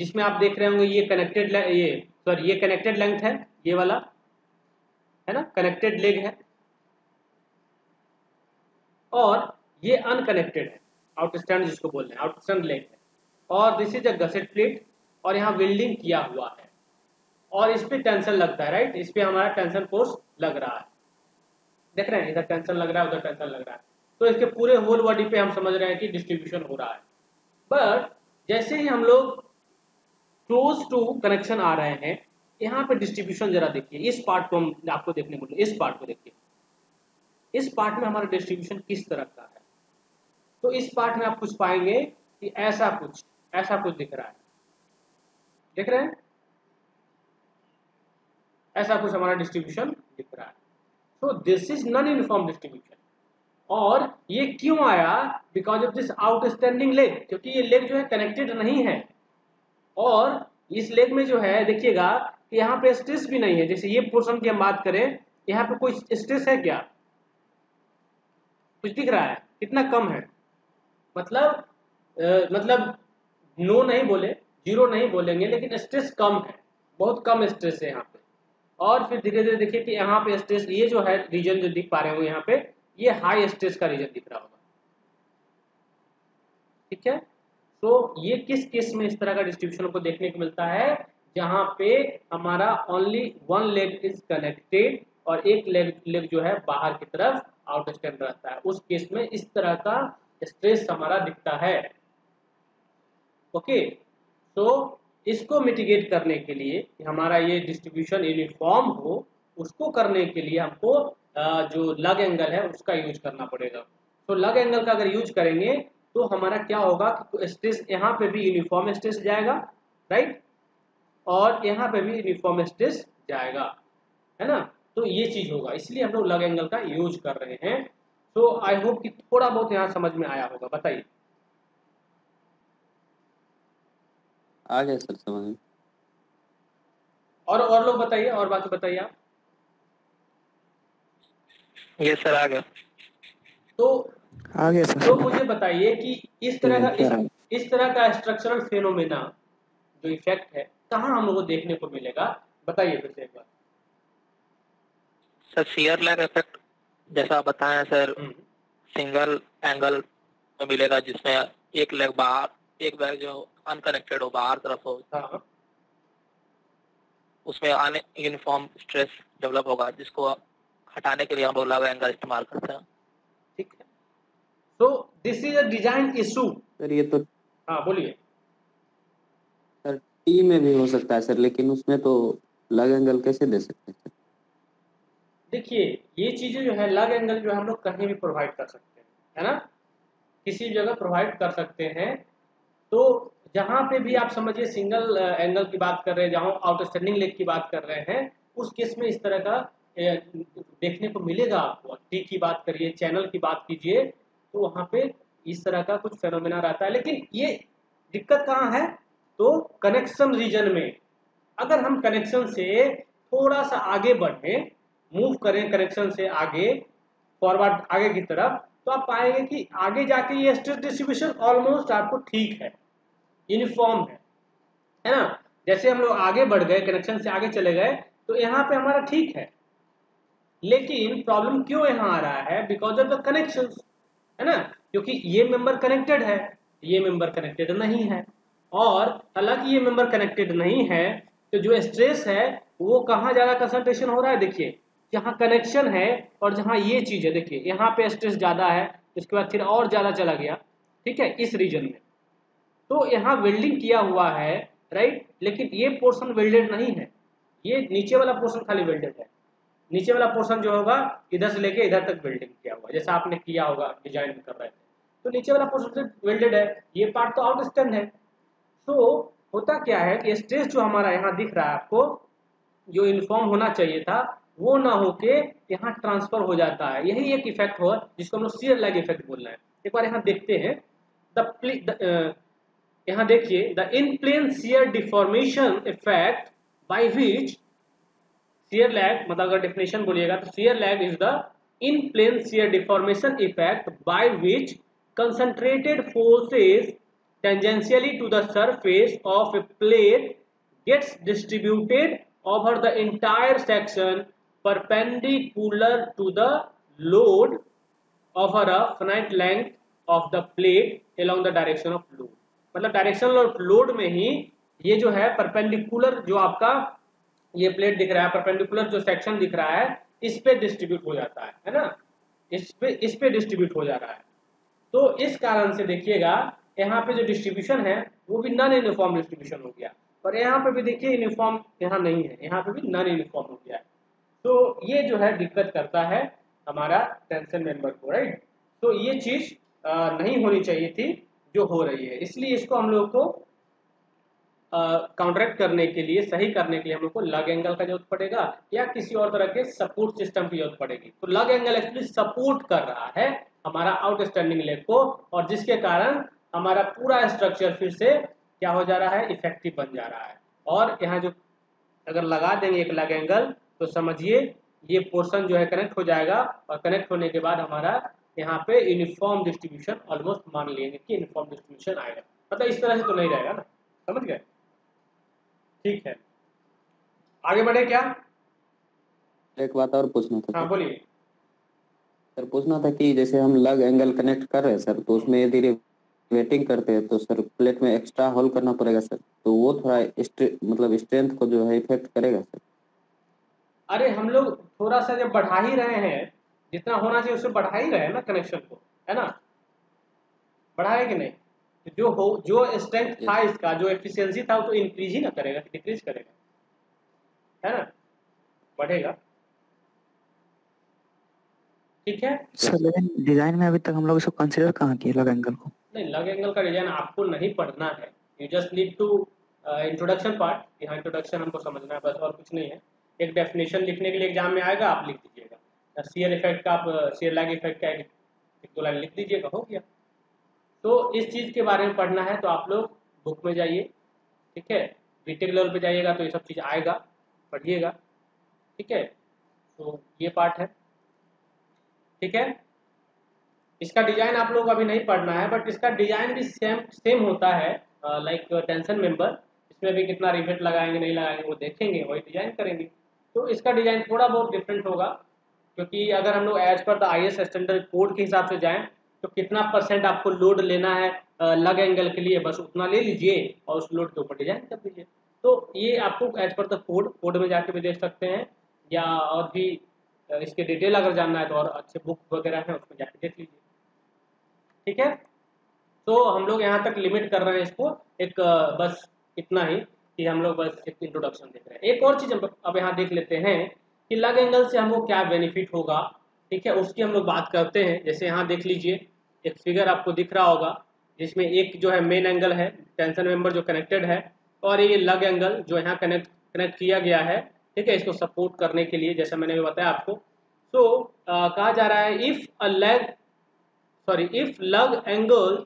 जिसमें आप देख रहे होंगे ये कनेक्टेड ये कनेक्टेड लेंथ है, ये वाला है ना, कनेक्टेड लेग है, और ये अनकनेक्टेड है, आउटस्टैंड जिसको बोल रहे हैं, आउटस्टैंड लेग है, और this is a gusset plate, और यहाँ वेल्डिंग किया हुआ है, और इस पे टेंशन लगता है, राइट, इस पे हमारा टेंशन फोर्स लग रहा है, देख रहे हैं, इधर टेंशन लग रहा है, उधर टेंशन लग रहा है, तो इसके पूरे होल बॉडी पे हम समझ रहे हैं कि डिस्ट्रीब्यूशन हो रहा है। बट जैसे ही हम लोग क्लोज टू कनेक्शन आ रहे हैं, यहाँ पे डिस्ट्रीब्यूशन जरा देखिए, इस पार्ट को हम आपको देखने को, इस पार्ट को देखिए, इस पार्ट में हमारा डिस्ट्रीब्यूशन किस तरह का है, तो इस पार्ट में आप कुछ पाएंगे कि ऐसा कुछ दिख रहा है, देख रहे हैं, ऐसा कुछ हमारा डिस्ट्रीब्यूशन दिख रहा है। तो this is non uniform distribution, और ये क्यों आया, because of this outstanding leg, क्योंकि ये लेग जो है कनेक्टेड नहीं है, और इस लेग में जो है देखिएगा कि यहाँ पे स्ट्रेस भी नहीं है, जैसे ये पोर्शन की हम बात करें, यहाँ पे कोई स्ट्रेस है क्या, कुछ दिख रहा है, कितना कम है, मतलब नो नहीं बोले, जीरो नहीं बोलेंगे, लेकिन स्ट्रेस कम है, बहुत कम स्ट्रेस है यहाँ पे। और फिर धीरे धीरे देखिए कि यहाँ पे स्ट्रेस, ये जो है रीजन जो दिख पा रहे होंगे यहाँ पे, ये हाई स्ट्रेस का रीजन दिख रहा होगा, ठीक है। तो ये किस केस में इस तरह का डिस्ट्रीब्यूशन को देखने को मिलता है, जहां पे हमारा only one leg is connected और एक लेग जो है बाहर की तरफ आउटस्टैंड रहता है, उस केस में इस तरह का स्ट्रेस हमारा दिखता है। ओके, तो इसको मिटिगेट करने के लिए, हमारा ये डिस्ट्रीब्यूशन यूनिफॉर्म हो, उसको करने के लिए हमको जो लग एंगल है उसका यूज करना पड़ेगा। तो लग एंगल का अगर यूज करेंगे तो हमारा क्या होगा कि स्ट्रेस यहाँ पे भी यूनिफॉर्म स्ट्रेस जाएगा, राइट, और यहाँ पे भी यूनिफॉर्म स्ट्रेस जाएगा, है ना, तो ये चीज होगा, इसलिए हम लोग लग एंगल का यूज कर रहे हैं। तो आई होप कि थोड़ा बहुत यहाँ समझ में आया होगा, बताइए। आ गया सर समझ में। और लोग बताइए, और बाकी बताइए आप। ये सर आ गया। तो आ गया सर। तो मुझे बताइए कि इस तरह का स्ट्रक्चरल फेनोमेना जो इफेक्ट है कहाँ हम लोगों को देखने को मिलेगा, बताइए फिर से एक बार। सर शियर लेग इफेक्ट जैसा बताया सर, सिंगल एंगल में मिलेगा जिसमें एक लेग बाहर, एक लेग जो अनकनेक्टेड हो बाहर तरफ हो, हाँ, उसमें यूनिफॉर्म स्ट्रेस डेवलप होगा, जिसको हटाने के लिए हम लोग लग एंगल इस्तेमाल करते हैं। ठीक है, तो this is a design issue. Sir ये तो हाँ बोलिए। सर टी में भी हो सकता है सर, लेकिन उसमें तो लग एंगल कैसे दे सकते हैं? देखिए ये चीजें जो है लग एंगल जो है हम लोग कहीं भी प्रोवाइड कर सकते हैं, है ना, किसी भी जगह प्रोवाइड कर सकते हैं। तो जहां पे भी आप समझिए सिंगल एंगल की बात कर रहे हैं, जहां आउटस्टैंडिंग लेग की बात कर रहे हैं, उस केस में इस तरह का देखने को मिलेगा आपको। टी की बात करिए, चैनल की बात कीजिए, तो वहां पे इस तरह का कुछ फेनोमेना रहता है। लेकिन ये दिक्कत कहाँ है, तो कनेक्शन रीजन में। अगर हम कनेक्शन से थोड़ा सा आगे बढ़े, मूव करें कनेक्शन से आगे, फॉरवर्ड आगे की तरफ, तो आप पाएंगे कि आगे जाके ये स्ट्रेस डिस्ट्रीब्यूशन ऑलमोस्ट आपको ठीक है, यूनिफॉर्म है ना। जैसे हम लोग आगे बढ़ गए, कनेक्शन से आगे चले गए, तो यहाँ पे हमारा ठीक है। लेकिन प्रॉब्लम क्यों यहाँ आ रहा है, बिकॉज ऑफ द कनेक्शन। है ना, क्योंकि ये मेंबर कनेक्टेड है, ये मेंबर कनेक्टेड नहीं है। और हालांकि ये मेंबर कनेक्टेड नहीं है तो जो स्ट्रेस है वो कहाँ ज्यादा कंसंट्रेशन हो रहा है, देखिए जहाँ कनेक्शन है और जहाँ ये चीज है, देखिए यहाँ पे स्ट्रेस ज्यादा है, इसके बाद फिर और ज्यादा चला गया, ठीक है, इस रीजन में। तो यहाँ वेल्डिंग किया हुआ है, राइट, लेकिन ये पोर्शन वेल्डेड नहीं है, ये नीचे वाला पोर्शन खाली वेल्डेड है। नीचे वाला पोर्शन जो होगा इधर से लेके इधर तक वेल्डिंग किया हुआ, जैसा आपने किया होगा डिजाइन कर रहे थे, तो नीचे वाला पोर्शन वेल्डेड है, ये पार्ट तो आउटस्टैंड है। तो होता क्या है कि स्ट्रेस जो हमारा यहाँ दिख रहा है आपको, जो यूनिफॉर्म होना चाहिए था वो ना होके यहाँ ट्रांसफर हो जाता है, यही एक इफेक्ट हो जिसको हम लोग शियर लैग इफेक्ट बोल रहे हैं। एक बार यहाँ देखते हैं, यहाँ देखिए, the in plane shear deformation effect by which, shear lag मतलब अगर डेफिनेशन बोलिएगा तो shear lag is the in plane shear deformation effect by which concentrated forces tangentially to the surface of a plate gets distributed over the entire section perpendicular to the load over a finite length of the plate along the direction of load। मतलब direction of load में ही ये जो है perpendicular, जो आपका ये plate दिख रहा है, परपेंडिकुलर जो सेक्शन दिख रहा है इस पे डिस्ट्रीब्यूट हो जाता है ना, इस पे डिस्ट्रीब्यूट हो जा रहा है। तो इस कारण से देखिएगा यहाँ पे जो डिस्ट्रीब्यूशन है वो भी नॉन यूनिफॉर्म डिस्ट्रीब्यूशन हो गया, और यहाँ पे भी देखिए यूनिफॉर्म यहाँ नहीं है, यहाँ पे भी नॉन यूनिफॉर्म हो गया है। तो ये जो है दिक्कत करता है हमारा टेंशन मेंबर को, राइट। तो ये चीज नहीं होनी चाहिए थी जो हो रही है, इसलिए इसको हम लोग को काउंटरैक्ट करने के लिए, सही करने के लिए हम लोग को लग एंगल का जरूरत पड़ेगा या किसी और तरह के सपोर्ट सिस्टम की जरूरत पड़ेगी। तो लग एंगल एक्चुअली सपोर्ट कर रहा है हमारा आउटस्टैंडिंग लेग को, और जिसके कारण हमारा पूरा स्ट्रक्चर फिर से क्या हो जा रहा है, इफेक्टिव बन जा रहा है। और यहाँ जो अगर लगा देंगे एक लग एंगल तो समझिए ये पोर्शन जो है कनेक्ट हो जाएगा, और कनेक्ट होने के बाद हमारा यहाँ पे यूनिफॉर्म डिस्ट्रीब्यूशन ऑलमोस्ट मान लेंगे कि यूनिफॉर्म डिस्ट्रीब्यूशन आएगा। मतलब इस तरह से तो नहीं रहेगा ना, समझ गए, ठीक है। आगे बढ़े क्या, एक बात और पूछना था। हाँ बोलिए सर, पूछना था कि जैसे हम लग एंगल कनेक्ट कर रहे हैं सर, तो उसमें यदि रिवेटिंग करते हैं तो सर प्लेट में एक्स्ट्रा होल करना पड़ेगा सर, तो वो थोड़ा मतलब स्ट्रेंथ को जो है इफेक्ट करेगा सर। अरे हम लोग थोड़ा सा जब बढ़ा ही रहे हैं, जितना होना चाहिए उससे बढ़ा ही रहे हैं ना कनेक्शन को, है ना, बढ़ाए कि नहीं, जो स्ट्रेंथ था इसका, जो एफिशिएंसी था वो तो इंक्रीज ही ना करेगा, डिक्रीज करेगा, है ना, बढ़ेगा, ठीक है सर। लेकिन डिजाइन में अभी तक हम लोग इसको कंसीडर कहाँ किए लग एंगल को? नहीं, लग एंगल का डिजाइन आपको नहीं पढ़ना है, you just need to introduction part, यहाँ इंट्रोडक्शन हमको समझना है बस, और कुछ नहीं है। एक डेफिनेशन लिखने के लिए एग्जाम में आएगा, आप लिख दीजिएगा शियर इफेक्ट का, आप शियर लैग इफेक्ट का एक दो लाइन लिख दीजिएगा, हो गया। तो इस चीज़ के बारे में पढ़ना है तो आप लोग बुक में जाइए, ठीक है, डिटेल लेवल पे जाइएगा तो ये सब चीज़ आएगा, पढ़िएगा, ठीक है। तो ये पार्ट है, ठीक है। इसका डिजाइन आप लोग अभी नहीं पढ़ना है, बट इसका डिजाइन भी सेम होता है, लाइक टेंशन मेंबर, इसमें भी कितना रिवेट लगाएंगे नहीं लगाएंगे वो देखेंगे, वही डिजाइन करेंगे। तो इसका डिजाइन थोड़ा बहुत डिफरेंट होगा, क्योंकि अगर हम लोग as per the IS standard code के हिसाब से जाएं तो कितना % आपको लोड लेना है लग एंगल के लिए, बस उतना ले लीजिए और उस लोड के ऊपर डिजाइन कर दीजिए। तो ये आपको एज पर द कोड में जाके भी देख सकते हैं, या और भी इसके डिटेल अगर जानना है तो और अच्छे बुक वगैरह हैं उसमें जाके देख लीजिए, ठीक है। तो हम लोग यहाँ तक लिमिट कर रहे हैं इसको, एक बस इतना ही कि हम लोग बस एक इंट्रोडक्शन देख रहे हैं। एक और चीज़ अब यहाँ देख लेते हैं कि लग एंगल से हमको क्या बेनिफिट होगा, ठीक है, उसकी हम लोग बात करते हैं। जैसे यहाँ देख लीजिए, एक फिगर आपको दिख रहा होगा जिसमें एक जो है मेन एंगल है, टेंशन मेंबर जो कनेक्टेड है, और ये लग एंगल जो यहाँ कनेक्ट किया गया है, ठीक है, इसको सपोर्ट करने के लिए, जैसा मैंने बताया आपको। तो कहा जा रहा है if lug angle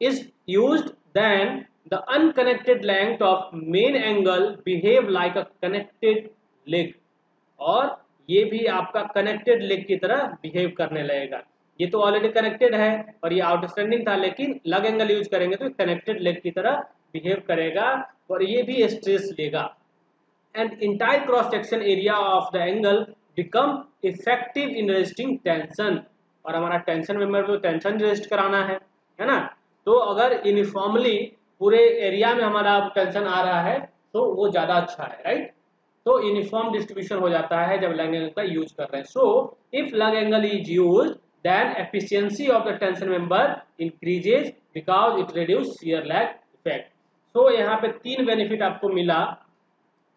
is used, then the unconnected length of main angle behave like a connected leg, और ये भी आपका कनेक्टेड लेग की तरह बिहेव करने लगेगा। ये तो ऑलरेडी कनेक्टेड है और ये आउटस्टैंडिंग था, लेकिन लग एंगल यूज करेंगे तो कनेक्टेड लेग की तरह बिहेव करेगा और ये भी स्ट्रेस लेगा। And entire cross section area of the angle become effective in resisting tension, और हमारा टेंशन मेंबर को टेंशन रेजिस्ट कराना है ना। तो अगर यूनिफॉर्मली पूरे एरिया में हमारा टेंशन आ रहा है तो वो ज़्यादा अच्छा है, राइट। तो यूनिफॉर्म डिस्ट्रीब्यूशन हो जाता है जब लग एंगल का यूज कर रहे हैं। So if lug angle is use then efficiency of the tension member increases because it reduces shear lag effect. So यहाँ पे 3 बेनिफिट आपको मिला।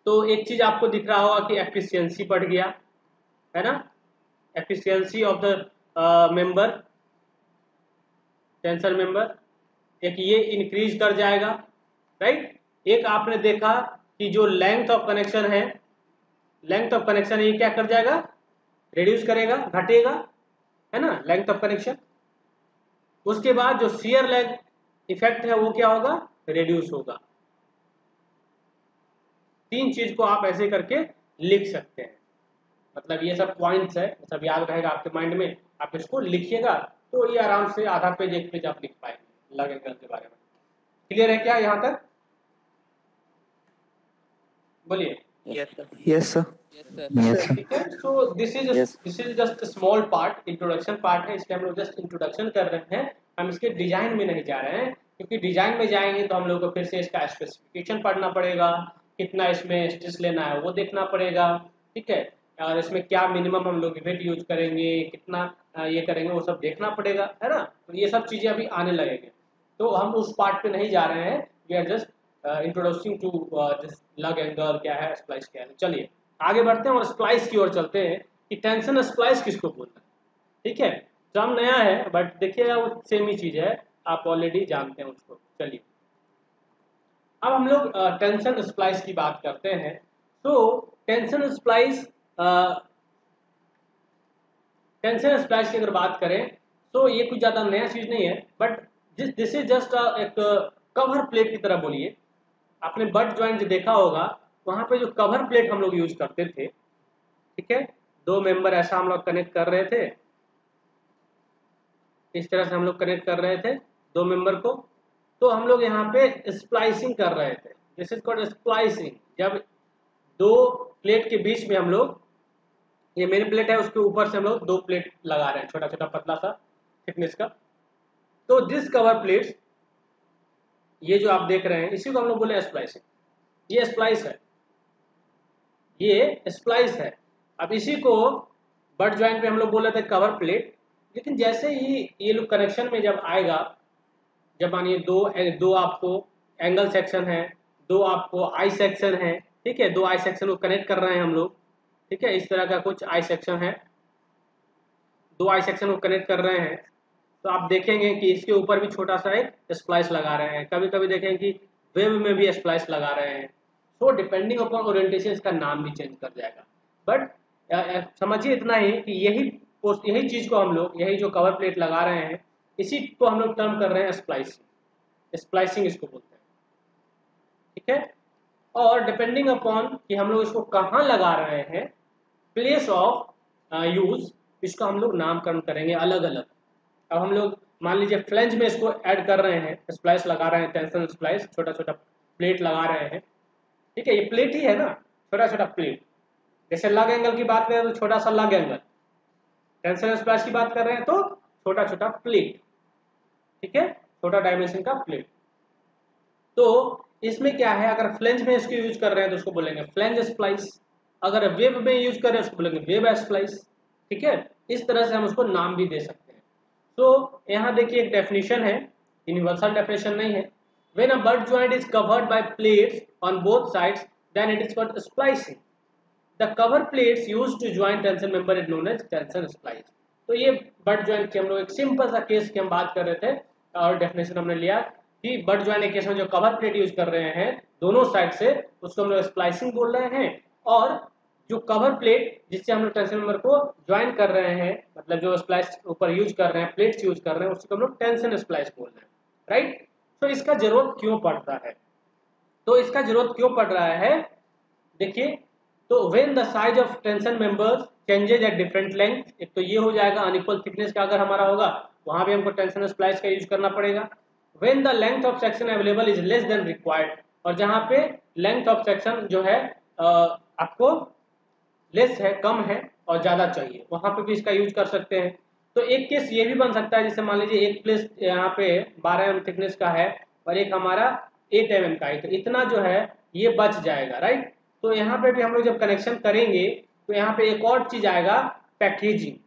तो एक चीज आपको दिख रहा होगा कि एफिशिएंसी बढ़ गया, है ना, efficiency of the member, tension member, एक ये इंक्रीज कर जाएगा, राइट। एक आपने देखा कि जो लेंथ ऑफ कनेक्शन है, लेंथ ऑफ कनेक्शन ये क्या कर जाएगा, रिड्यूस करेगा, घटेगा, है ना, लेंथ ऑफ कनेक्शन। उसके बाद जो शियर लैग इफेक्ट है वो क्या होगा, रिड्यूस होगा। 3 चीज को आप ऐसे करके लिख सकते हैं। मतलब ये सब पॉइंट्स है, सब याद रहेगा आपके माइंड में, आप इसको लिखिएगा तो ये आराम से आधा पेज 1 पेज आप लिख पाएंगे लग एंगल के बारे में। क्लियर है क्या यहाँ तक? बोलिए। Yes sir. Yes sir. Yes sir. ठीक है। So this is just small part, introduction part है, इसके हम लोग जस्ट इंट्रोडक्शन कर रहे हैं। हम इसके डिजाइन में नहीं जा रहे हैं, क्योंकि डिजाइन में जाएंगे तो हम लोग को फिर से इसका स्पेसिफिकेशन पढ़ना पड़ेगा, कितना इसमें स्ट्रेस लेना है वो देखना पड़ेगा, ठीक है, और इसमें क्या मिनिमम हम लोग वेट यूज करेंगे, कितना ये करेंगे वो सब देखना पड़ेगा, है ना। तो ये सब चीजें अभी आने लगेंगे, तो हम उस पार्ट पे नहीं जा रहे हैं। We are just introducing to this lug angle क्या है, स्प्लाइस क्या है। चलिए आगे बढ़ते हैं और स्प्लाइस की ओर चलते हैं कि टेंशन स्प्लाइस किसको बोलते हैं। ठीक है, टर्म नया है बट देखिएगा वो सेम ही चीज है, आप ऑलरेडी जानते हैं उसको। चलिए अब हम लोग टेंशन स्प्लाइस की बात करते हैं। तो टेंशन स्प्लाइस की अगर बात करें तो ये कुछ ज़्यादा नया चीज़ नहीं है, बट दिस इज जस्ट एक कवर प्लेट की तरह बोलिए। आपने बट ज्वाइंट देखा होगा, वहाँ पे जो कवर प्लेट हम लोग यूज करते थे, ठीक है, 2 मेंबर ऐसा हम लोग कनेक्ट कर रहे थे, इस तरह से हम लोग कनेक्ट कर रहे थे 2 मेंबर को, तो हम लोग यहाँ पे स्प्लाइसिंग कर रहे थे। This is called splicing. जब 2 प्लेट के बीच में हम लोग, ये मेन प्लेट है उसके ऊपर से हम लोग 2 प्लेट लगा रहे हैं, छोटा छोटा पतला सा थिकनेस का। तो दिस कवर प्लेट्स, ये जो आप देख रहे हैं इसी को हम लोग बोले हैं स्प्लाइसिंग। ये स्प्लाइस है, ये स्प्लाइस है। अब इसी को बट ज्वाइंट पे हम लोग बोले थे कवर प्लेट, लेकिन जैसे ही ये लोग कनेक्शन में जब आएगा, जब मानिए दो आपको एंगल सेक्शन है, 2 आपको आई सेक्शन है, ठीक है, 2 आई सेक्शन को कनेक्ट कर रहे हैं हम लोग, ठीक है, इस तरह का कुछ आई सेक्शन है, 2 आई सेक्शन को कनेक्ट कर रहे हैं, तो आप देखेंगे कि इसके ऊपर भी छोटा सा एक स्प्लाइस लगा रहे हैं। कभी कभी देखेंगे कि वेव में भी स्प्लाइस लगा रहे हैं। तो डिपेंडिंग अपॉन ओरिएंटेशन इसका नाम भी चेंज कर जाएगा, बट समझिए इतना ही कि यही चीज को हम लोग, यही जो कवर प्लेट लगा रहे हैं, इसी को हम लोग टर्म कर रहे हैं स्प्लाइसिंग। स्प्लाइसिंग इसको बोलते हैं, ठीक है। और डिपेंडिंग अपॉन कि हम लोग इसको कहाँ लगा रहे हैं, प्लेस ऑफ यूज, इसका हम लोग नामकरण करेंगे अलग अलग। अब हम लोग मान लीजिए फ्लेंज में इसको ऐड कर रहे हैं, स्प्लाइस लगा रहे हैं, टेंशन स्प्लाइस, छोटा छोटा प्लेट लगा रहे हैं, ठीक है, ये प्लेट ही है ना, छोटा छोटा प्लेट। जैसे लग एंगल की बात करें तो छोटा सा लग एंगल, टेंशन स्प्लाइस की बात कर रहे हैं तो छोटा छोटा प्लेट, ठीक है, छोटा डायमेंशन का प्लेट। तो इसमें क्या है, अगर फ्लेंज में इसको यूज कर रहे हैं तो उसको बोलेंगे फ्लेंज स्प्लाइस, अगर वेब में यूज कर रहे हैं उसको बोलेंगे वेब स्प्लाइस, ठीक है। इस तरह से हम उसको नाम भी दे सकते हैं। तो यहाँ देखिए एक डेफिनेशन है, यूनिवर्सल डेफिनेशन नहीं है। When a butt joint is covered by plates on both sides, then it is called splicing. The cover plates used to join tension member is known as tension splice. तो ये but joint के हम लोग एक simple सा case की हम बात कर रहे थे और डेफिनेशन हमने लिया कि बट ज्वाइंट के केस में जो कवर प्लेट यूज कर रहे हैं दोनों साइड से, उसको हम लोग स्प्लाइसिंग बोल रहे हैं। और जो कवर प्लेट जिससे हम लोग टेंशन मेंबर को ज्वाइन कर रहे हैं, मतलब जो स्प्लाइस ऊपर यूज कर रहे हैं, प्लेट्स यूज कर रहे हैं, उसको हम लोग टेंशन स्प्लाइस बोल रहे हैं, राइट। तो इसका जरूरत क्यों पड़ता है, तो इसका जरूरत क्यों पड़ रहा है, देखिए, तो when the size of tension members changes at different length, एक तो ये हो जाएगा अनइक्वल थिकनेस का अगर हमारा होगा, वहां भी हमको टेंशन स्प्लाइस का यूज करना पड़ेगा। When the length of section available is less than required, और जहां पे लेंथ ऑफ सेक्शन जो है आपको लेस है, कम है और ज्यादा चाहिए, वहां पे भी इसका यूज कर सकते हैं। तो एक केस ये भी बन सकता है, जैसे मान लीजिए एक प्लेस यहाँ पे 12 mm थिकनेस का है और एक हमारा 8 mm का है, तो इतना जो है ये बच जाएगा, राइट। तो यहाँ पे भी हम लोग जब कनेक्शन करेंगे तो यहाँ पे एक और चीज आएगा, पैकेजिंग।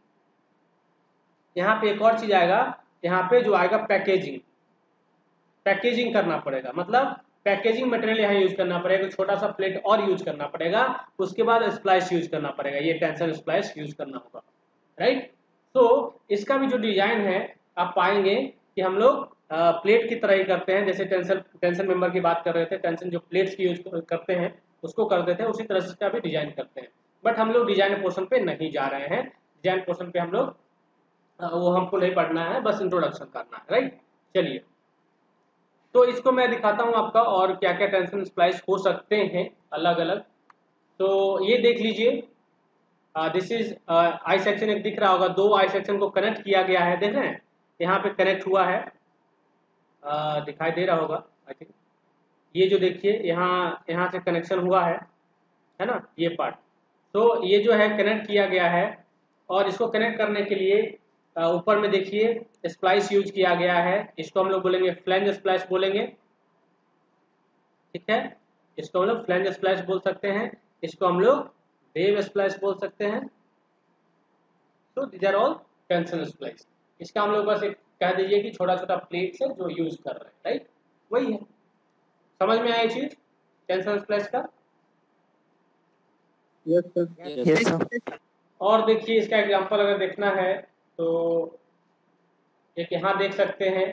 यहाँ पे एक और चीज आएगा, यहाँ पे जो आएगा पैकेजिंग, पैकेजिंग करना पड़ेगा, मतलब पैकेजिंग मटेरियल यहाँ यूज करना पड़ेगा, छोटा सा प्लेट और यूज करना पड़ेगा, उसके बाद स्प्लाइस यूज करना पड़ेगा, ये टेंशन स्प्लाइस यूज करना होगा, राइट। तो इसका भी जो डिजाइन है आप पाएंगे कि हम लोग प्लेट की तरह ही करते हैं, जैसे टेंशन मेंबर की बात कर रहे थे, टेंशन जो प्लेट्स की यूज करते हैं उसको करते थे, उसी तरह से इसका भी डिजाइन करते हैं। बट हम लोग डिजाइन पोर्शन पे नहीं जा रहे हैं, डिजाइन पोर्शन पे हम लोग वो हमको नहीं पढ़ना है, बस इंट्रोडक्शन करना है, राइट। चलिए, तो इसको मैं दिखाता हूँ आपका और क्या क्या टेंशन स्प्लाइस हो सकते हैं अलग अलग। तो ये देख लीजिए, दिस इज आई सेक्शन, एक दिख रहा होगा, दो आई सेक्शन को कनेक्ट किया गया है, देख रहे हैं यहाँ पे कनेक्ट हुआ है, दिखाई दे रहा होगा आई थिंक, ये जो देखिए यहाँ से कनेक्शन हुआ है ना, ये पार्ट। तो ये जो है कनेक्ट किया गया है और इसको कनेक्ट करने के लिए ऊपर में देखिए स्प्लाइस यूज किया गया है, इसको हम लोग बोलेंगे फ्लैंज स्प्लाइस बोलेंगे, ठीक है। इसको हम लोग फ्लैंज स्प्लाइस बोल सकते हैं, इसको हम लोग वेव स्प्लाइस बोल सकते हैं। तो these are all tension splice. इसका हम लोग बस एक कह दीजिए कि छोटा छोटा प्लेट से जो यूज कर रहे हैं, राइट, वही है। समझ में आई चीज टेंशन स्प्लाइस का? Yes sir. और देखिए इसका एग्जांपल अगर देखना है तो एक यहाँ देख सकते हैं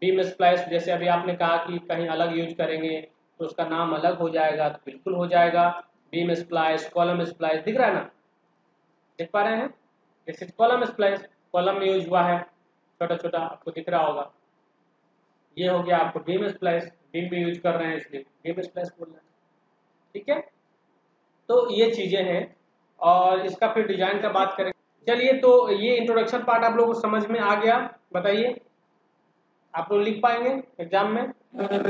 बीम स्प्लाइस, जैसे अभी आपने कहा कि कहीं अलग यूज करेंगे तो उसका नाम अलग हो जाएगा, तो बिल्कुल हो जाएगा। बीम स्प्लाइस, कॉलम स्प्लाइस, दिख रहा है ना, देख पा रहे हैं, जैसे कॉलम स्प्लाइस, कॉलम में यूज हुआ है, छोटा छोटा आपको दिख रहा होगा। ये हो गया आपको बीम स्प्लाइस, बीम में यूज कर रहे हैं इसलिए बीम स्प्लाइस बोल रहे हैं, ठीक है। तो ये चीजें हैं और इसका फिर डिजाइन का बात करें। चलिए, तो ये इंट्रोडक्शन पार्ट आप लोगों को समझ में आ गया, बताइए आप लोग लिख पाएंगे एग्जाम में?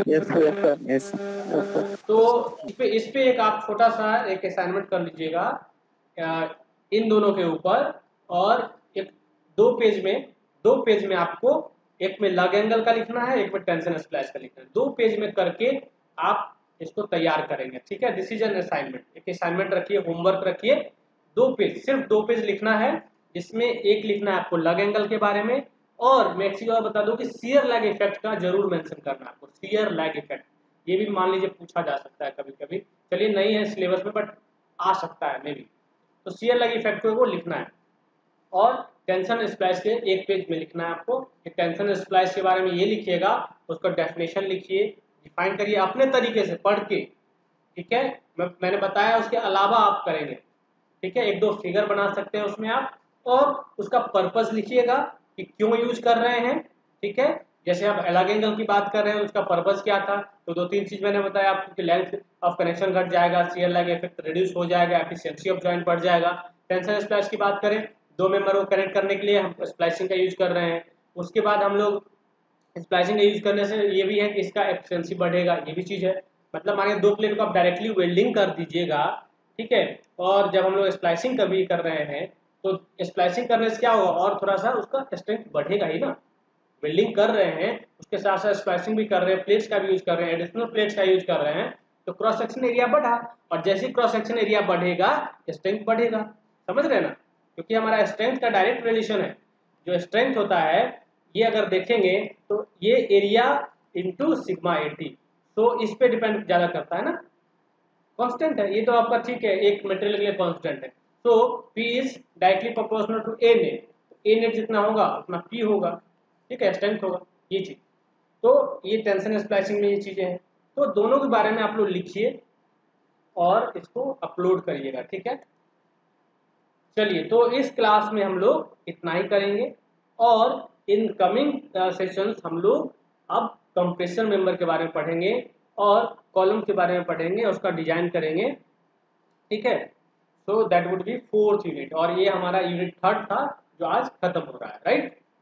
Yes sir, yes. तो इस पे एक आप छोटा सा एक असाइनमेंट कर लीजिएगा इन दोनों के ऊपर, और एक दो पेज में आपको, एक में लग एंगल का लिखना है, एक में टेंशन स्प्लाइस का लिखना है, 2 पेज में करके आप इसको तैयार करेंगे, ठीक है। दिस इज एन असाइनमेंट, एक असाइनमेंट रखिए, होमवर्क रखिए, 2 पेज, सिर्फ 2 पेज लिखना है, जिसमें एक लिखना है आपको लग एंगल के बारे में, और मैं एक चीज और बता दूं कि शियर लैग इफेक्ट का जरूर मेंशन करना है आपको, शियर लैग इफेक्ट, ये भी मान लीजिए पूछा जा सकता है कभी कभी, चलिए नहीं है सिलेबस में बट आ सकता है मे बी, तो शियर लैग इफेक्ट को लिखना है। और टेंशन स्प्लाइस के एक पेज में लिखना है आपको, टेंशन स्प्लाइस के बारे में ये लिखिएगा, उसका डेफिनेशन लिखिए, डिफाइन करिए अपने तरीके से पढ़ के, ठीक है। मैंने बताया उसके अलावा आप करेंगे, ठीक है, 1-2 फिगर बना सकते हैं उसमें आप, और उसका पर्पस लिखिएगा कि क्यों यूज कर रहे हैं, ठीक है। जैसे आप अलग एंगल की बात कर रहे हैं, उसका पर्पस क्या था, तो 2-3 चीज मैंने बताया आपको कि लेंथ ऑफ कनेक्शन घट जाएगा, शियर लैग इफेक्ट रिड्यूस हो जाएगा, एफिशिएंसी ऑफ जॉइंट बढ़ जाएगा। टेंशन स्प्लाइस की बात करें, 2 मेंबर को कनेक्ट करने के लिए हम स्प्लाइसिंग का यूज कर रहे हैं। उसके बाद हम लोग स्प्लाइसिंग का यूज करने से ये भी है कि इसका एफिशिएंसी बढ़ेगा, ये भी चीज है। मतलब मानिए 2 प्लेट को आप डायरेक्टली वेल्डिंग कर दीजिएगा, ठीक है, और जब हम लोग स्प्लाइसिंग कभी कर रहे हैं तो स्प्लाइसिंग करने से क्या होगा, और थोड़ा सा उसका स्ट्रेंथ बढ़ेगा ही ना। वेल्डिंग कर रहे हैं उसके साथ साथ स्प्लाइसिंग भी कर रहे हैं, प्लेट्स का भी यूज कर रहे हैं, एडिशनल प्लेट्स का यूज कर रहे हैं, तो क्रॉस सेक्शन एरिया बढ़ा, और जैसे क्रॉस सेक्शन एरिया बढ़ेगा स्ट्रेंथ बढ़ेगा, समझ रहे हैं ना, क्योंकि हमारा स्ट्रेंथ का डायरेक्ट रिलेशन है। जो स्ट्रेंथ होता है ये अगर देखेंगे तो ये एरिया इंटू सिग्मा 80, तो इस पे डिपेंड ज्यादा करता है ना, कांस्टेंट है ये तो आपका, ठीक है, एक मटेरियल के लिए कांस्टेंट है। तो P is directly proportional to A net, A net जितना होगा उतना P होगा, ठीक है, स्ट्रेंथ होगा, ये चीज। तो ये टेंशन स्प्लाइसिंग में ये चीजें हैं, तो दोनों के बारे में आप लोग लिखिए और इसको अपलोड करिएगा, ठीक है। चलिए, तो इस क्लास में हम लोग इतना ही करेंगे, और इन कमिंग सेशंस हम लोग अब कंप्रेसर मेंबर के बारे में पढ़ेंगे और कॉलम के बारे में पढ़ेंगे, उसका डिजाइन करेंगे, ठीक है। So that would be 4th unit, और ये हमारा यूनिट 3rd था जो आज खत्म हो रहा है, राइट।